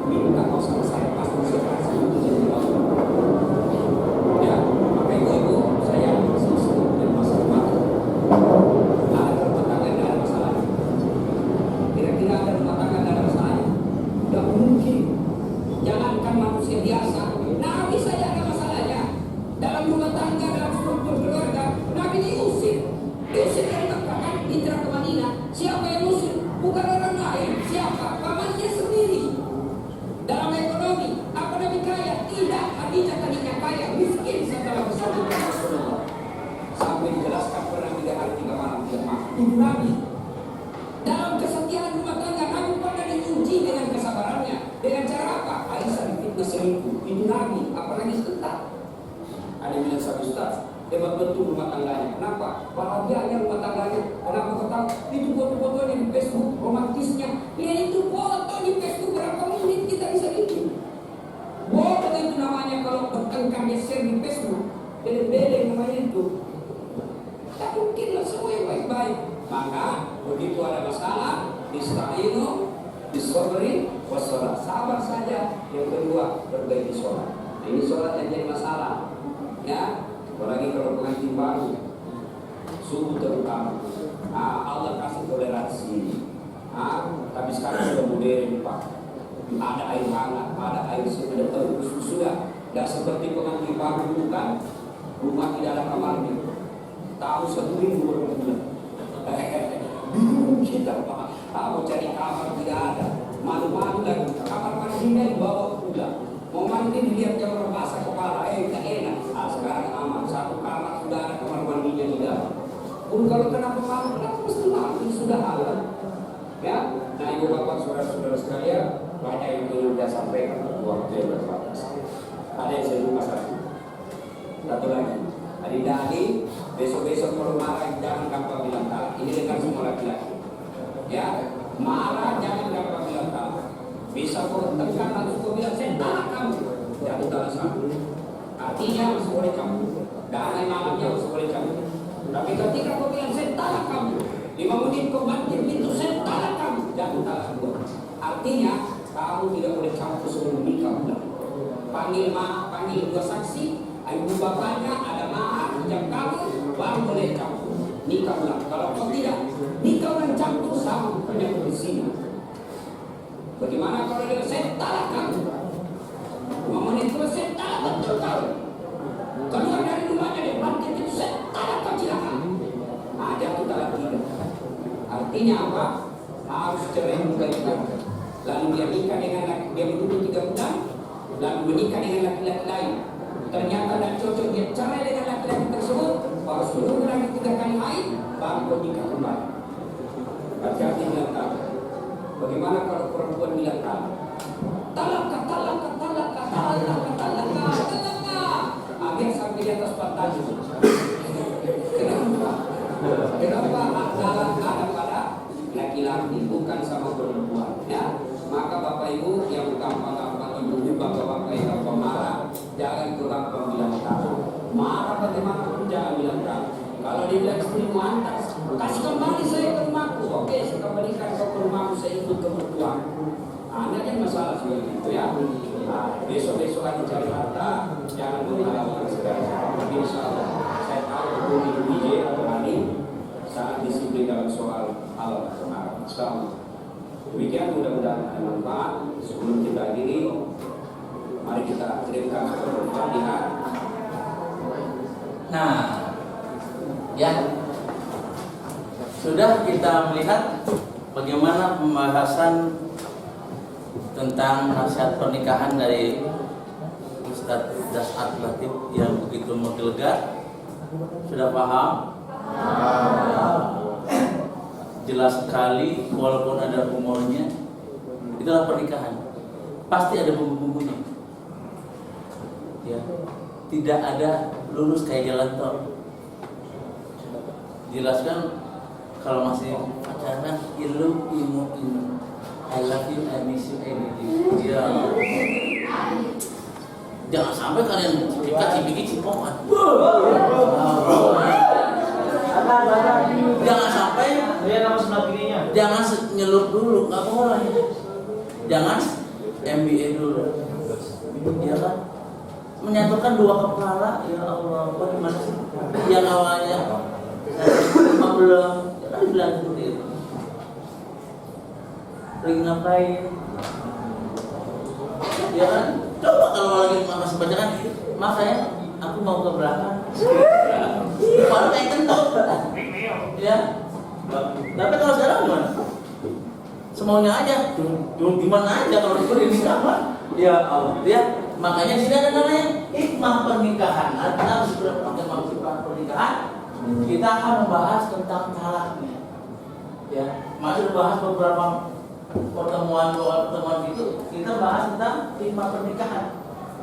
Minta kau sama saya pasti sekeras itu jadi Allah. Ya, maka ibu saya selesai dan masa depan. Ada rumah tangga yang ada masalah. Kira-kira ada rumah tangga yang ada masalah? Tidak mungkin. Jangankan manusia biasa, Nabi saja ada masalahnya. Dalam rumah tangga, dalam struktur keluarga, Nabi diusir dari Mekah kan, hijrah ke Madinah. Siapa yang usir? Bukan orang lain. Siapa? Pamannya sendiri. Dalam ekonomi, apa Nabi kaya? Tidak. Khadijah tadinya kaya, miskin setelah bersama Rasulullah. Sampai dijelaskan pernah 3 hari 3 malam dia makan. Itu Nabi. Dalam kesetiaan rumah tangga, Nabi pernah diuji dengan kesabarannya. Dengan cara apa? Aisyah difitnah selingkuh. Itu Nabi. Apalagi sebentar. Ada yang bilang satu Ustaz, hebat betul rumah tangganya. Kenapa? Bahagianya rumah tangganya. Kenapa kau tahu? Itu foto-fotonya di Facebook, romantisnya. Ya itu foto di Facebook berapa menit kita bisa bikin. Bodoh itu namanya kalau bertengkar share di Facebook. Bele-bele namanya itu. Tak mungkin lah semua yang baik-baik. Maka begitu ada masalah, ista'inu bisobri wassalah. Sabar saja. Yang kedua, perbaiki sholat. Nah, ini sholat yang jadi masalah. Ya, apalagi kalau pengantin baru, subuh terutama. Allah kasih toleransi. Tapi sekarang sudah modern Pak. Ada air hangat, ada air sudah. Tidak seperti pengantin baru dulu kan. Rumah tidak ada kamarnya. Tahu 1 minggu baru bulan. Bingung kita Pak. Mau cari kamar tidak ada. Malu-malu lagi. Kamar mandinya dibawa pulang. Mau mandi dilihat jam basah kepala, tak enak. Sekarang aman, 1 kamar sudah ada kamar mandinya tidak. Kalau kenapa malu, kenapa mesti mandi sudah halal. Ya, nah ibu bapak saudara-saudara sekalian, banyak yang ingin saya sampaikan waktu yang terbatas. Ada yang saya lupa satu lagi. Adik-adik, besok-besok kalau marah jangan gampang bilang kalah. Ini dengan semua laki-laki. Ya, marah jangan gampang bilang kalah. Bisa kau tekan langsung kau bilang saya talak kamu. Jangan talak kamu. Artinya masih boleh kamu. Dan malamnya masih boleh kamu. Tapi ketika kau bilang saya talak kamu, 5 menit kau banting pintu saya talak kamu. Jangan talak kamu. Artinya kamu tidak boleh campur sebelum nikah. Panggil 2 saksi. Ibu bapaknya ada mahar jam kamu baru boleh campur. Nikah ulang. Kalau kau tidak, nikah ulang campur sama penyakit bersih. Bagaimana kalau dia saya talak kamu? 5 menit terus saya talak betul kau. Keluar dari rumahnya dia banting itu saya talak kau silakan. Jatuh talak 3. Artinya apa? Harus cerai bukan. Lalu dia nikah dengan laki, dia menunggu 3 bulan, lalu menikah dengan laki-laki lain. Ternyata tidak cocok, dia cerai dengan laki-laki tersebut, harus menunggu lagi 3 kali haid, baru nikah kembali. Hati-hati bilang talak. Bagaimana kalau perempuan bilang talak? Talak. Akhir sampai di atas pantai. Kenapa talak ada pada laki-laki bukan sama perempuan? Ya, maka bapak ibu yang gampang-gampang ibu bapak-bapak yang gampang marah, jangan gampang bilang talak. Marah bagaimana pun jangan bilang talak. Kalau dia bilang istrimu antar, kasih kembali saya ke rumahku. Oke, saya kembalikan kau ke rumahku, saya ikut ke mertua. Anda kan masalah seperti itu ya. Besok-besok lagi cari harta, jangan menghalalkan segala. Tapi insya Allah, saya tahu betul Ibu DJ atau Ani sangat disiplin dalam soal halal atau haram. Insya demikian, mudah-mudahan ada manfaat. Sebelum kita akhiri, mari kita kirimkan Al-Fatihah. Nah, ya, sudah kita melihat bagaimana pembahasan tentang nasihat pernikahan dari Ustadz Das'ad Latif yang begitu menggelegar. Sudah paham? Jelas sekali, walaupun ada humornya, itulah pernikahan. Pasti ada bumbu-bumbunya. Ya, tidak ada lurus kayak jalan tol. Jelaskan kalau masih pacaran, ilu, I love you, I miss you, I need you. Ya. Jangan sampai kalian cipika cipiki cipokan. ngelup dulu, nggak boleh. Jangan MBA dulu, ya kan? Menyatukan dua kepala, ya Allah, bagaimana sih? Yang awalnya belum, jangan bilang seperti itu. Lagi ngapain? Ya kan? Coba kalau lagi masih bacaan, makanya aku mau ke belakang. Baru kayak kentut. Ya. Tapi kalau sekarang gimana? Semaunya aja, gimana aja kalau ini apa? Ya Allah, ya. Makanya sini ada namanya hikmah pernikahan. Kita sudah pakai hikmah pernikahan. Kita akan membahas tentang talaknya. Ya, masih bahas beberapa pertemuan itu. Kita bahas tentang hikmah pernikahan.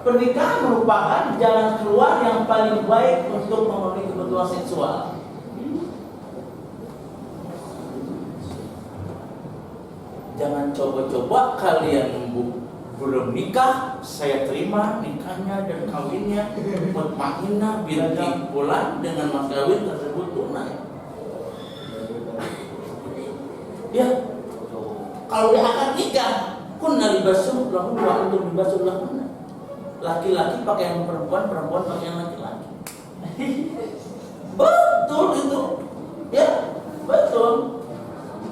Pernikahan merupakan jalan keluar yang paling baik untuk memenuhi kebutuhan seksual. Jangan coba-coba kalian belum nikah, saya terima nikahnya dan kawinnya mutmainah binti bulan dengan mas kawin tersebut tunai. Ya, kalau dia akan nikah, kunna libasum lahu wa antum libasum lahunna. Laki-laki pakaian perempuan, perempuan pakaian laki-laki. Betul itu, ya betul.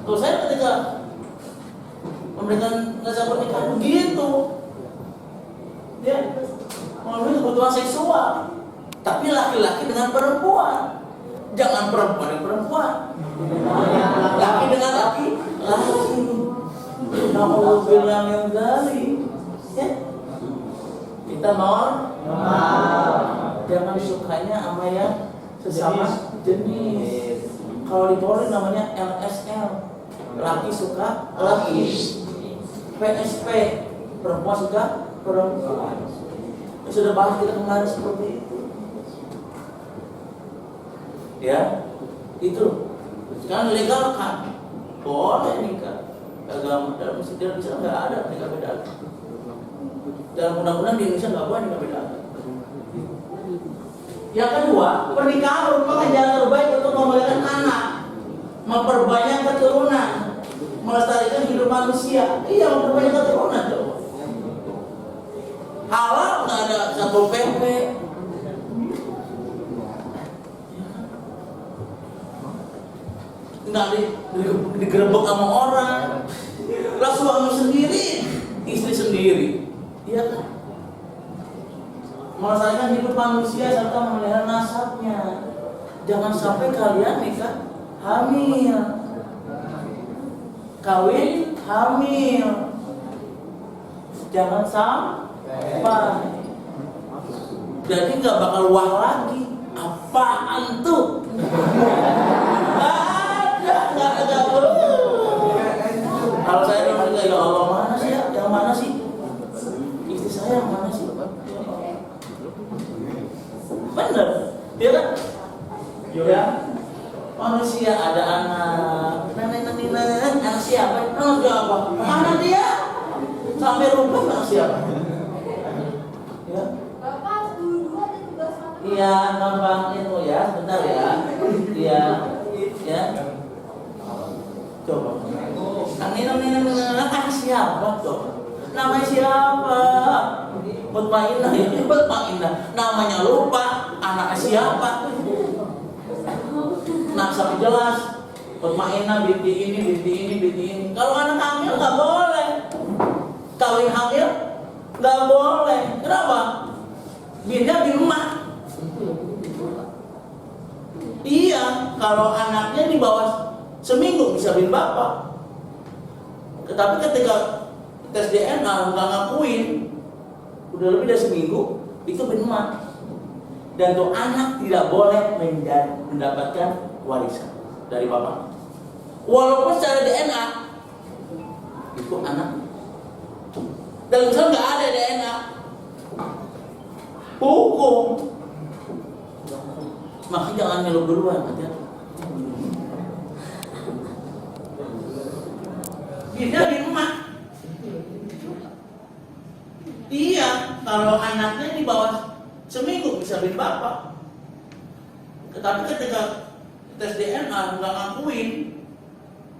Kalau saya ketika memberikan jasa pernikahan begitu, ya memenuhi kebutuhan seksual. Tapi laki-laki dengan perempuan, jangan perempuan dengan perempuan, laki dengan laki. Nauzubillah min dzalik. Ya. Kita mau jangan sukanya sama yang sesama jenis. Kalau di Polri namanya LSL, laki suka laki. PSP, perempuan suka perempuan. Sudah bahas kita kemarin seperti itu. Ya, itu. Sekarang legalkan, boleh nikah. Agama dalam Indonesia nggak ada nikah beda. Dalam undang-undang di Indonesia nggak boleh nikah beda. Yang kedua, pernikahan merupakan jalan terbaik untuk memelihara anak, memperbanyak keturunan, melestarikan hidup manusia. Iya, memperbanyak keturunan tuh. Halal nggak ada satpol pp. Nggak digerebek sama orang. Lah suami sendiri, istri sendiri. Iya kan? Melestarikan hidup manusia serta memelihara nasabnya. Jangan sampai kalian nikah hamil, kawin hamil. Jangan sampai. Jadi nggak bakal wah lagi. Apaan tuh? Nggak ada. Kalau saya dulu ya Allah, mana sih ya? Yang mana sih? Istri saya yang mana sih? Bener, dia kan? Ya, manusia ada anak, anak siapa? Anak siapa? Anak dia sampai rumah anak siapa? Ya. Iya, gampang itu ya, sebentar ya. Iya, ya. Coba. Anak siapa tuh? Namanya siapa? Mutmainah, ini mutmainah. Namanya lupa, anaknya siapa? Nah, sampai jelas. Mutmainah binti ini. Kalau anak hamil nggak boleh. Kawin hamil nggak boleh. Kenapa? Binda bin emak. Iya, kalau anaknya di bawah seminggu bisa bin bapak. Tetapi ketika tes DNA nggak ngakuin, udah lebih dari seminggu, itu bin emak. Dan tuh anak tidak boleh mendapatkan warisan dari bapak. Walaupun secara DNA itu anak. Dan misalnya nggak ada DNA, hukum. Makanya jangan ngeluh duluan, hati-hati. Beda di emak. Iya, kalau anaknya di bawah seminggu bisa bin bapak. Tetapi ketika tes DNA nggak ngakuin,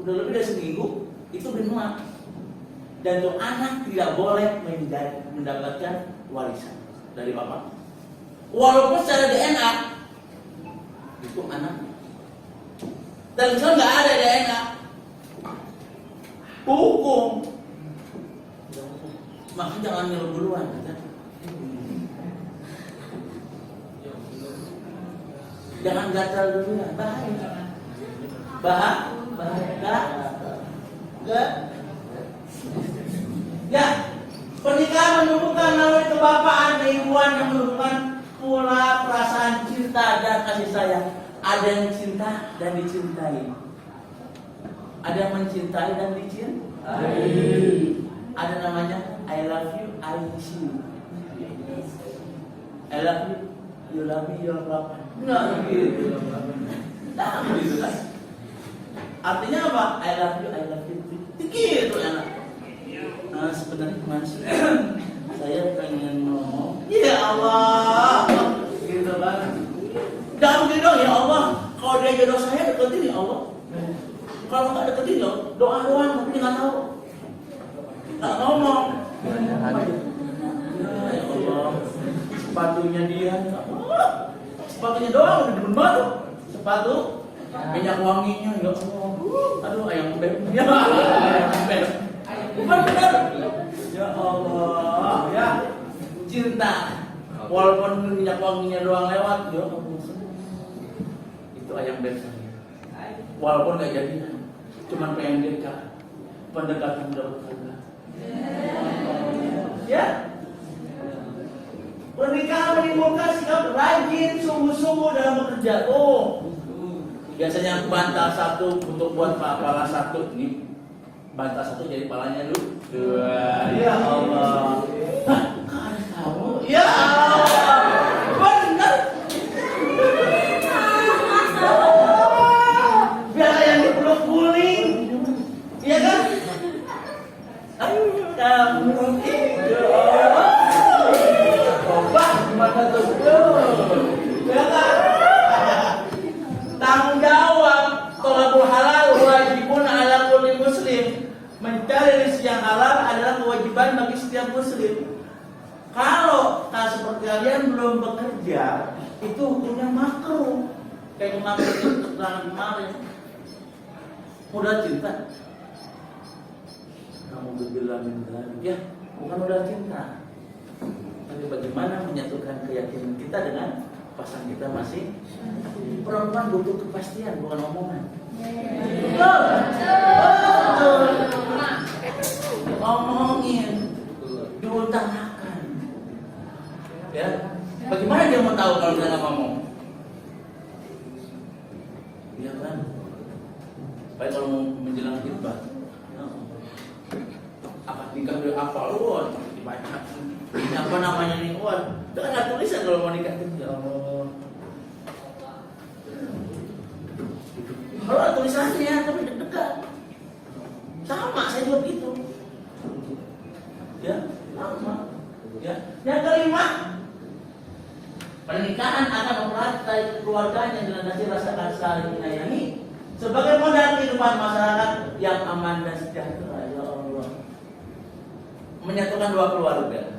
udah lebih dari seminggu, itu benua. Dan tuh anak tidak boleh mendapatkan warisan dari bapak. Walaupun secara DNA itu anak. Dan Islam nggak ada DNA. Hukum. Makanya jangan ngeluh duluan. Jangan gatal duluan. Bahaya. Ya, pernikahan menumbuhkan melalui kebapaan, keibuan yang menumbuhkan pula perasaan cinta dan kasih sayang. Ada yang cinta dan dicintai. Ada yang mencintai dan dicintai. Ada namanya I love you, I miss you. I love you, you love me, you love me. Enggak gitu. Nah, gitu kan. Artinya apa? I love you, gitu anak. Nah, sebenarnya mas, saya pengen ngomong. Ya Allah, gitu kan. Jangan begini dong, ya Allah. Kalau dia jodoh saya deketin ya Allah. Kalau nggak deketin ya doa doang, tapi nggak tahu. Nggak ngomong. Ya Allah, sepatunya dia, sepatunya doang udah demen banget. Sepatu, minyak wanginya, ya Allah. Aduh, ayam beb. Ya, ayam beb. Benar. Ya Allah, ya cinta. Walaupun minyak wanginya doang lewat, ya Allah. Itu ayam beb saya. Walaupun nggak jadian, cuman pengen dekat, pendekatan dokter. Ya, pernikahan menimbulkan sikap rajin, sungguh-sungguh dalam bekerja. Oh, biasanya bantal satu untuk buat pala satu nih. Bantal satu jadi palanya dua. Ya Allah. Hah, kok ada kamu? Ya Allah. Benar. Biar yang dipeluk guling. Iya kan? Kamu ya Allah. Coba gimana tuh? Ya kan? Tanggung jawab. Thalabul halal wajibun ala kulli muslim. Mencari rezeki yang halal adalah kewajiban bagi setiap muslim. Kalau tak seperti kalian belum bekerja, itu hukumnya makruh. Kayak kemarin keterangan kemarin, udah cinta. Kamu berbilang ya, bukan udah cinta. Tapi bagaimana menyatukan keyakinan kita dengan pasangan kita masing. Perempuan butuh kepastian, bukan omongan. Betul. Ngomongin, diutarakan. Ya, bagaimana dia mau tahu kalau dia nggak ngomong? Iya kan? Baik kalau mau menjelang khutbah. Apa nikah udah apa? Dibaca. Ini apa namanya nih? Itu kan ada tulisan kalau mau nikah. Ya Allah. Kalau ada tulisannya, tapi deg-degan. Sama, saya juga begitu. Ya, sama. Ya, yang kelima, pernikahan akan memperantai keluarganya dengan kasih rasa saling menyayangi sebagai modal kehidupan masyarakat yang aman dan sejahtera. Ya Allah. Menyatukan dua keluarga.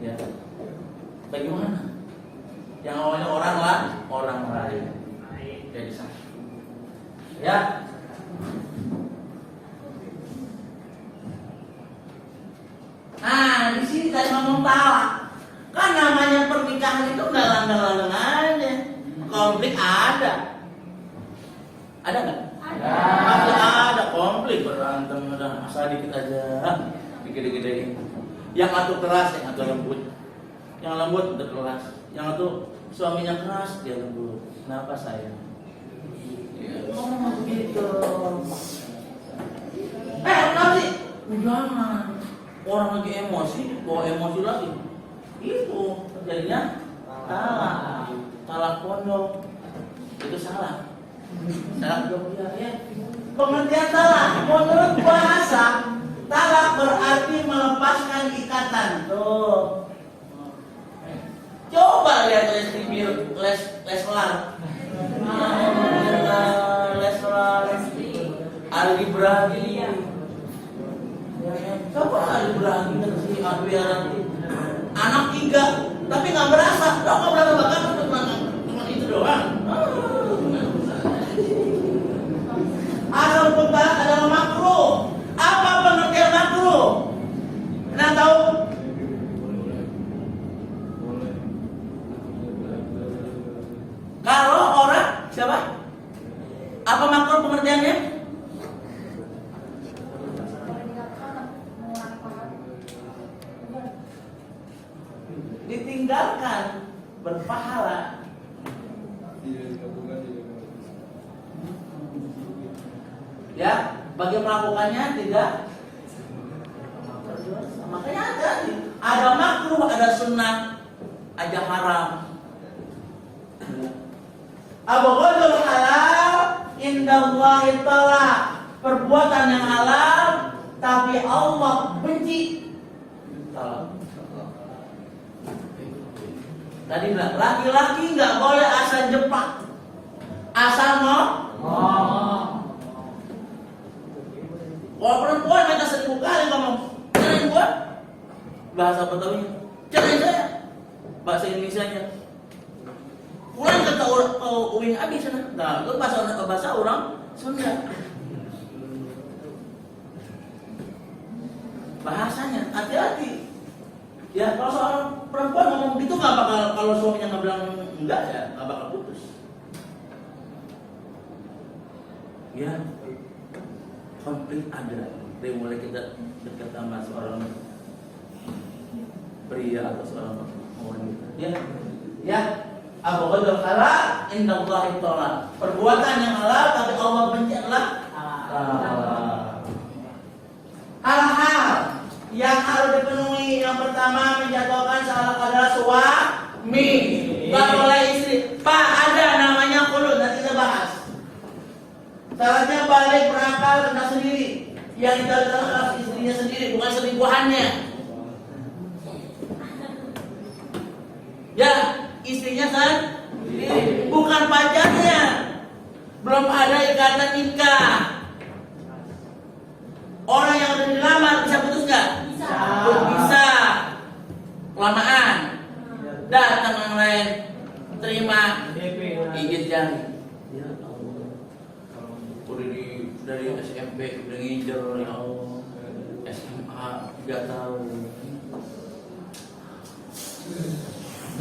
Ya. Bagaimana? Yang awalnya orang lain jadi satu. Ya. Nah, di sini tadi ngomong talak. Kan namanya pernikahan itu nggak langgeng-langgeng aja. Konflik ada. Ada nggak? Ada. Ada konflik, berantem, udah masa dikit aja, dikit-dikit. Yang satu keras, yang satu lembut. Yang lembut udah keras. Yang satu suaminya keras, dia lembut. Kenapa sayang? Oh begitu. Kenapa sih? Jangan. Orang lagi emosi, bawa emosi lagi. Itu terjadinya talak pondok. Itu salah. Salah Jogja ya. Pengertian talak menurut bahasa, talak berarti melepaskan ikatan. Tuh. Coba lihat les Leslar. Leslar. Algebra. berani kan si biaran anak 3 tapi nggak berasa, nggak berasa bahkan cuma itu doang. Asal pembalas adalah makruh. Apa pengertian makruh? Pernah tahu? Kalau orang siapa? Apa makruh pengertiannya? Ditinggalkan berpahala. Ya, bagi melakukannya tidak. Makanya ada makruh, ada sunnah, ada haram. Abghadul halal indallahi ta'ala, perbuatan yang halal tapi Allah benci. Tadi bilang laki-laki nggak boleh asal jepak, asal ngomong. Kalau perempuan mereka 1000 kali ngomong, cerain gua, bahasa Betawinya, cerain saya, bahasa Indonesianya. Pulang ke uing abis sana, nah itu bahasa orang Sunda. Bahasanya hati-hati. Ya kalau seorang perempuan ngomong gitu nggak bakal, kalau suaminya nggak bilang enggak ya nggak bakal putus. Ya konflik ada dari mulai kita dekat sama seorang pria atau seorang wanita. Ya abghadul halal indallahi ta'ala, perbuatan yang halal tapi Allah benci adalah hal-hal yang harus dipenuhi. Yang pertama menjatuhkan salah adalah suami, nggak boleh istri. Pak, ada namanya khulud, nanti kita bahas. Syaratnya balik berakal tentang sendiri. Yang kita adalah istrinya sendiri, bukan selingkuhannya. Ya, istrinya sendiri, bukan pacarnya. Belum ada ikatan nikah. Orang yang udah dilamar bisa putus nggak? Bisa. Kelamaan. Datang yang lain, terima, gigit jari. Ya Allah. Dari SMP udah ngincer, ya Allah. SMA 3 tahun.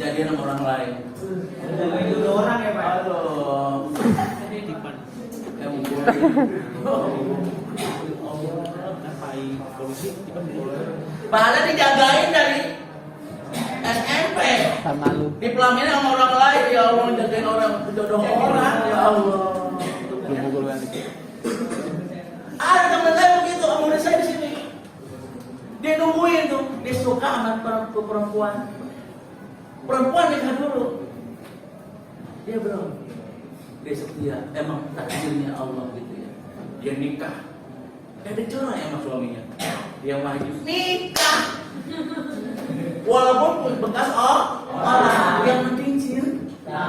Jadi sama orang lain. Itu orang ya Pak. Aduh. Padahal dijagain dari SMP. Di pelaminan sama orang lain, ya Allah, jagain orang, jodoh orang, ya Allah. Ada teman saya begitu, murid saya di sini. Dia nungguin tuh, dia suka anak perempuan. Perempuan nikah dulu. Dia belum. Dia setia, emang takdirnya Allah gitu ya. Dia nikah. Dia cerai sama suaminya. Dia maju nikah. Walaupun bekas orang, yang penting cinta.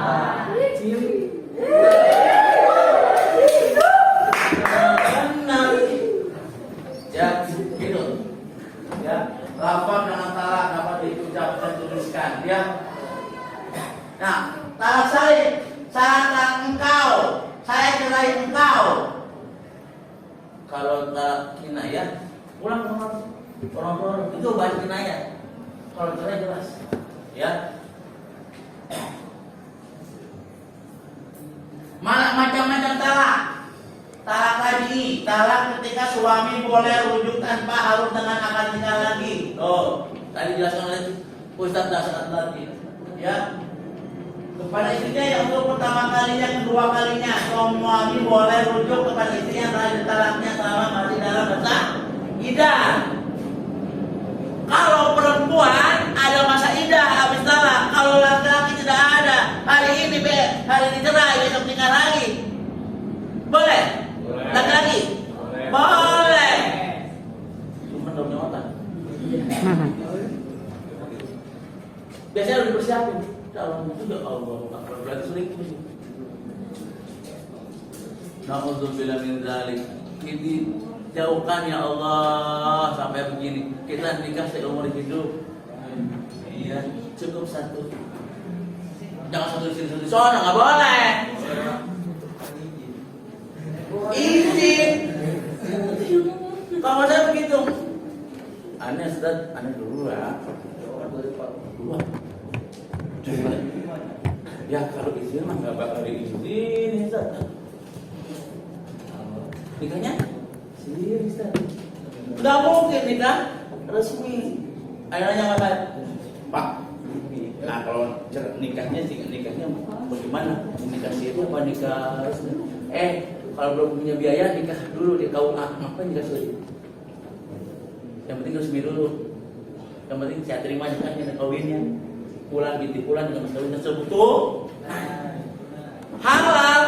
Benar. Ya, gitu. Ya, lafaz dengan talak dapat diucapkan, tuliskan. Ya. Nah, talak saat engkau, saya cerai engkau. Kalau talak kinayah, pulang ke orang itu bahasa kinayah. Kalau cerai jelas, ya. Macam-macam talak. Talak tadi, talak ketika suami boleh rujuk tanpa harus dengan akad nikah lagi. Oh, tadi jelaskan oleh Ustaz Dasar tadi, ya. Kepada istrinya yang untuk pertama kalinya, kedua kalinya, suami boleh rujuk kepada istrinya terakhir talaknya selama masih dalam masa iddah. Kalau perempuan ada masa iddah habis talak, kalau laki-laki tidak ada, hari ini cerai, besok nikah lagi, boleh? Laki-laki? Boleh. Cuma daunnya otak. Biasanya udah dipersiapin. Kalau juga Allah Akbar, berarti selingkuh. Na'udzubillah min dzalik. Jadi Jauhkan ya Allah sampai begini. Kita nikah seumur hidup. Iya, cukup satu. Jangan satu istri sono, nggak boleh. Izin. Kalau saya begitu. Aneh Ustaz, aneh dulu ya. Dua. Ya kalau izin mah nggak bakal diizinin Ustaz. Nikahnya? Sendiri Ustaz. Nggak mungkin nikah resmi. Akhirnya apa? Pak. Nah kalau nikahnya bagaimana? Nikah siri apa nikah resmi? Kalau belum punya biaya nikah dulu di KUA. Ngapain nikah siri? Yang penting resmi dulu. Yang penting saya terima nikahnya dan kawinnya. Pulang binti pulang dengan mas kawin tersebut tuh halal.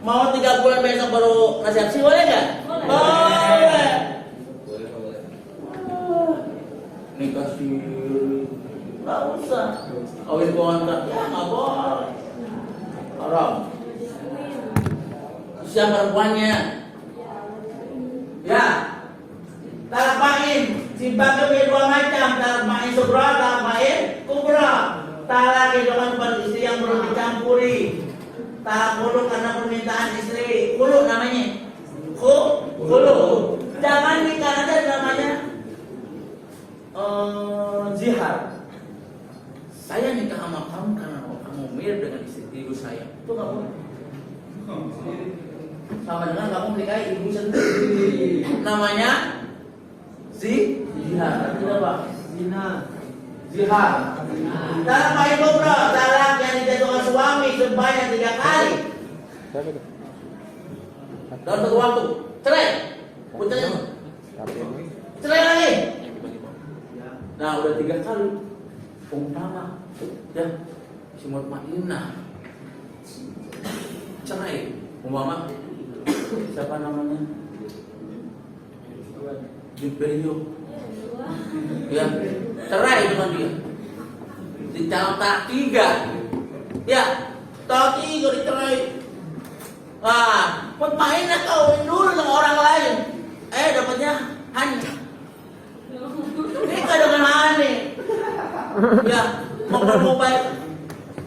Mau 3 bulan besok baru resepsi boleh nggak? Boleh. Nikah siri nggak usah. Kawin kontrak ya nggak boleh. Haram. Siapa perempuannya? Ya. Talak main. Simpakan punya 2 macam. Talak main sugra, talak main kubra. Talak itu kan istri yang perlu dicampuri. Talak khulu karena permintaan istri. Khulu namanya. Khulu. Jangan nikah aja namanya zihar. Saya nikah sama kamu karena kamu mirip dengan istri ibu saya. Itu nggak boleh. Sama dengan kamu menikahi ibu sendiri. Namanya zihar. Tidak Pak? Zihar. Talak main kubra, talak yang dijatuhkan suami sebanyak 3 kali. Dalam satu waktu. Cerai. Putusnya. Cerai lagi. Nah udah 3 kali. Umpama ya si mutmainnah cerai. Umpama siapa namanya? Jibril. Ya, cerai dengan dia. Di dalam tahap 3. Ya, tahap 3 dicerai. Mutmainnah kawin dulu dengan orang lain. Dapatnya hanya. Nikah dengan aneh. Ya, mau baik.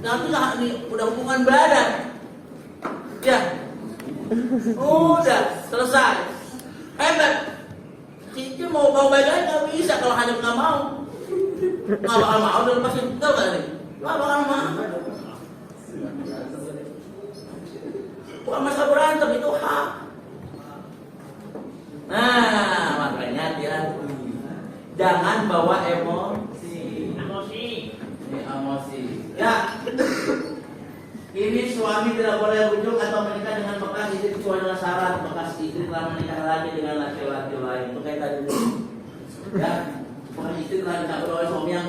Nanti udah hubungan badan. Ya. Udah selesai. Hebat. Cici mau baik aja nggak bisa kalau hanya nggak mau. Nggak bakal mau dan pasti tahu nggak nih? Nggak bakal mau. Bukan masalah berantem itu hak. Nah, makanya hati-hati. Jangan bawa emosi. Ini emosi. Ya. Ini suami tidak boleh rujuk atau menikah dengan bekas istri kecuali dengan syarat bekas istri telah menikah lagi dengan laki-laki lain. Itu kayak tadi. Ya. Bekas istri telah dicampur oleh suami yang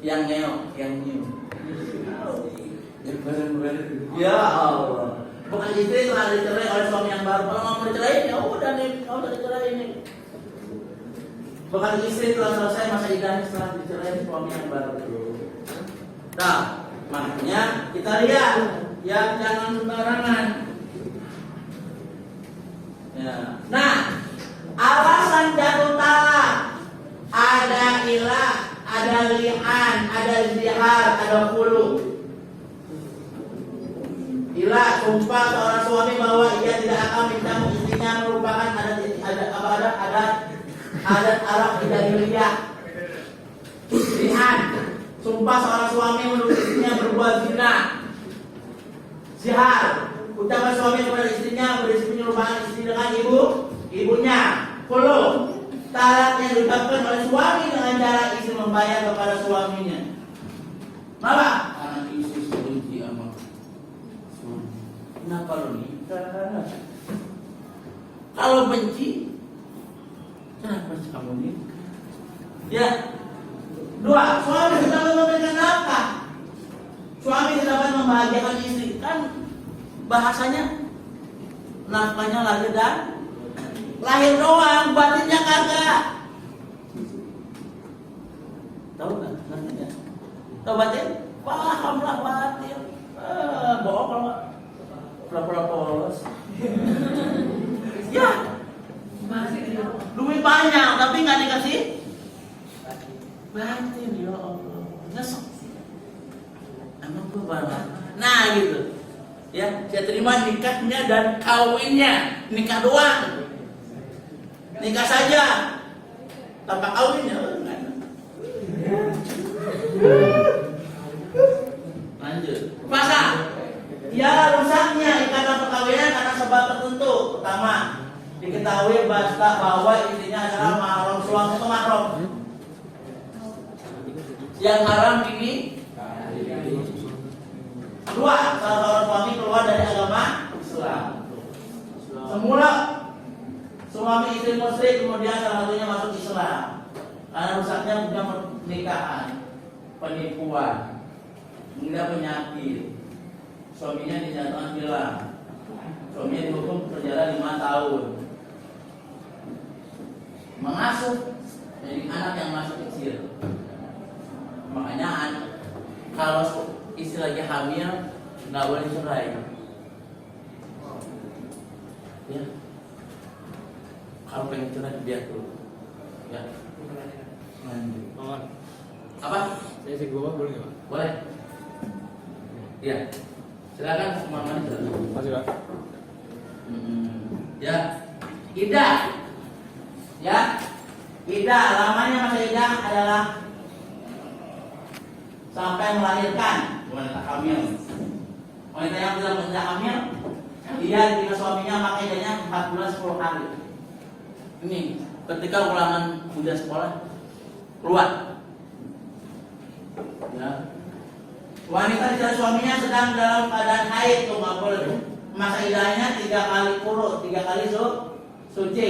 yang ngeok, yang nyium. Ya Allah. Bekas istri telah dicerai oleh suami yang baru. Kalau mau dicerai, ya udah nih, kalau udah dicerai ini. Bekas istri telah selesai masa iddahnya setelah dicerai suami yang baru. Nah, makanya kita lihat, ya jangan sembarangan. Ya. Nah, alasan jatuh talak ada ilah, ada li'an, ada zihar, ada khulu. Ilah sumpah seorang suami bahwa ia tidak akan menjamu istrinya merupakan adat Arab jahiliyah. Li'an sumpah seorang suami menuduh istrinya berbuat zina. Zihar ucapan suami kepada istrinya berisi merupakan istri dengan ibunya. Khulu talak yang diucapkan oleh suami dengan cara istri membayar kepada suaminya. Kenapa? Karena istri benci sama suami. Kenapa lo nikah? Kalau benci, kenapa kamu nikah? Ya. 2, suami sedang memberikan nafkah. Suami dapat membahagiakan istri. Kan bahasanya nafkahnya lahir dan lahir doang, batinnya kagak. Tahu nggak nafkahnya? Tahu batin? Pahamlah batin. Bohong kalau pura-pura polos. Ya Nah gitu. Ya, saya terima nikahnya dan kawinnya, nikah doang. Nikah saja. Tanpa kawinnya. Lanjut. Masa? Ya rusaknya ikatan perkawinan karena sebab tertentu. Pertama, diketahui bahwa intinya adalah mahram, suami itu mahram. Yang haram ini kedua, salah seorang suami keluar dari agama Islam. Semula suami istri musyrik, kemudian salah satunya masuk Islam. Karena rusaknya punya pernikahan, penipuan, hingga penyakit. Suaminya dinyatakan hilang. Suaminya dihukum penjara 5 tahun. Mengasuh jadi anak yang masih kecil. Makanya kalau istri lagi hamil nggak boleh cerai. Ya. Kalau pengen cerai biar dulu. Ya. Apa? Saya sih gua boleh nggak? Boleh. Ya. Silakan Muhammad. Masih Pak. Ya. Idah. Ya. Idah, lamanya masa idah adalah sampai melahirkan wanita hamil. Wanita yang tidak hamil, dia dengan suaminya maka idahnya 4 bulan 10 hari. Ini ketika ulangan ujian sekolah keluar. Ya. Wanita dan suaminya sedang dalam keadaan haid, tuh nggak boleh. Masa idahnya 3 kali kurut, 3 kali suci.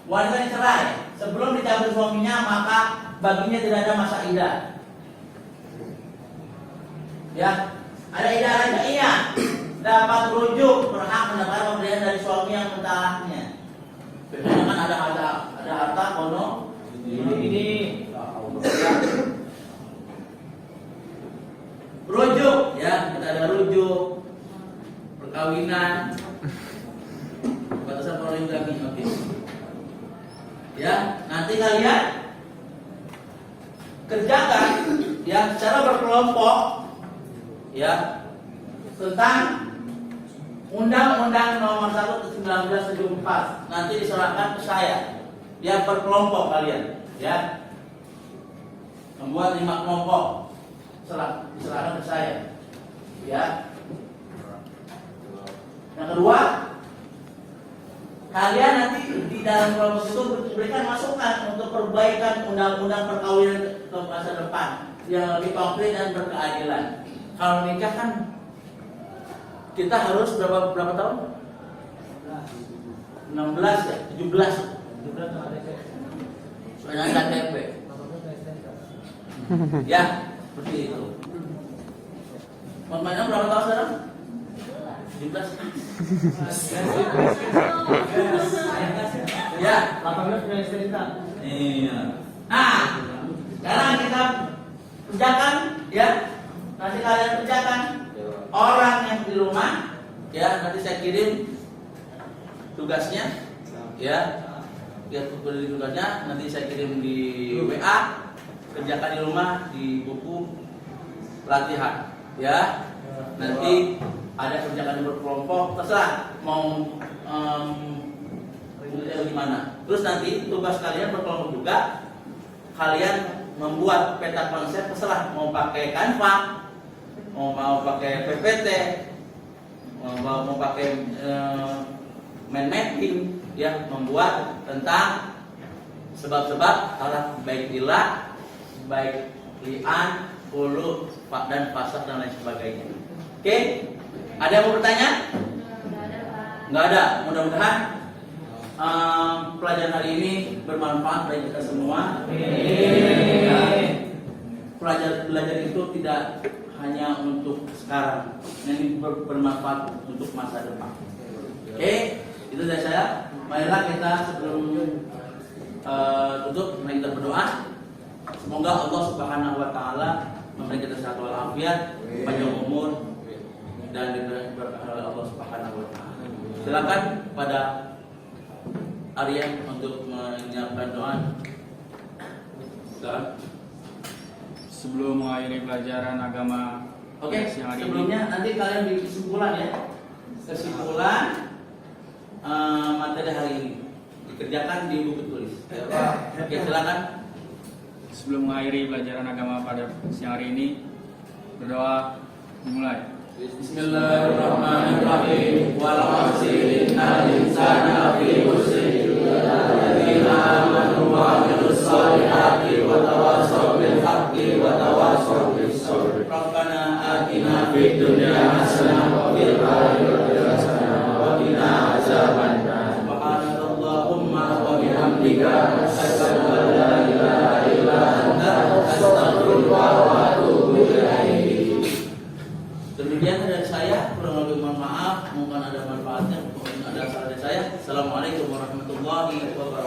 Wanita cerai sebelum dicabut suaminya maka baginya tidak ada masa idah. Ya, ada idah aja. Iya, dapat rujuk berhak mendapatkan pemberian dari suami yang mentalaknya. Biasanya kan ada harta kono ini. Rujuk, ya kita ada rujuk, perkawinan, batasan poligami, oke. Ya, nanti kalian kerjakan ya secara berkelompok ya tentang Undang-Undang Nomor 1 1974 nanti diserahkan ke saya ya berkelompok kalian ya membuat 5 kelompok diserahkan ke saya ya. Yang kedua, kalian nanti di dalam kelompok itu berikan masukan untuk perbaikan undang-undang perkawinan ke masa depan yang lebih konkret dan berkeadilan. Kalau nikah kan kita harus berapa tahun? 16 ya, 17. Soalnya KTP. Ya, seperti itu. Pemainnya berapa tahun sekarang? 17. Ya, 18 punya istri kita. iya. Nah, sekarang kita kerjakan ya. Nanti kalian kerjakan orang yang di rumah ya, nanti saya kirim tugasnya ya. Biar tugasnya nanti saya kirim di WA. Kerjakan di rumah di buku latihan ya. Nanti ada kerjaan berkelompok, terserah mau gimana. Terus nanti tugas kalian berkelompok juga. Kalian membuat peta konsep, terserah mau pakai Canva, mau pakai PPT, mau pakai mind mapping, ya membuat tentang sebab-sebab salah baik ilah, baik li'an, hulu, dan fasad dan lain sebagainya. Oke? Ada yang mau bertanya? Nggak ada. Mudah-mudahan pelajaran hari ini bermanfaat bagi kita semua. Ya, belajar itu tidak hanya untuk sekarang, ini bermanfaat untuk masa depan. Oke? Itu dari saya. Marilah kita sebelum tutup, mari kita berdoa. Semoga Allah Subhanahu wa taala memberi kita sehat walafiat, panjang umur dan diberkahi oleh Allah Subhanahu wa taala. Silakan pada Arya untuk menyiapkan doa. Silakan. sebelum mengakhiri pelajaran agama Oke, siang hari ini. sebelumnya nanti kalian bikin kesimpulan ya. Kesimpulan materi hari ini dikerjakan di buku tulis. Oke, silakan. Sebelum mengakhiri pelajaran agama pada siang hari ini, berdoa dimulai. Bismillahirrahmanirrahim. Wal 'asri innal insana lafi khusr. Alladzina amanu wa 'amilus shalihati wa tawassaw bil haqqi wa tawassaw bis sabr. Rabbana atina fid dunya hasanah wa fil akhirati hasanah wa qina azabannar. Subhanakallahumma wa bihamdika asyhadu an la ilaha illa anta astaghfiruka wa atubu ilaik. Demikian dari saya, kurang lebih mohon maaf, mungkin ada manfaatnya, mungkin ada salah dari saya. Assalamualaikum warahmatullahi wabarakatuh.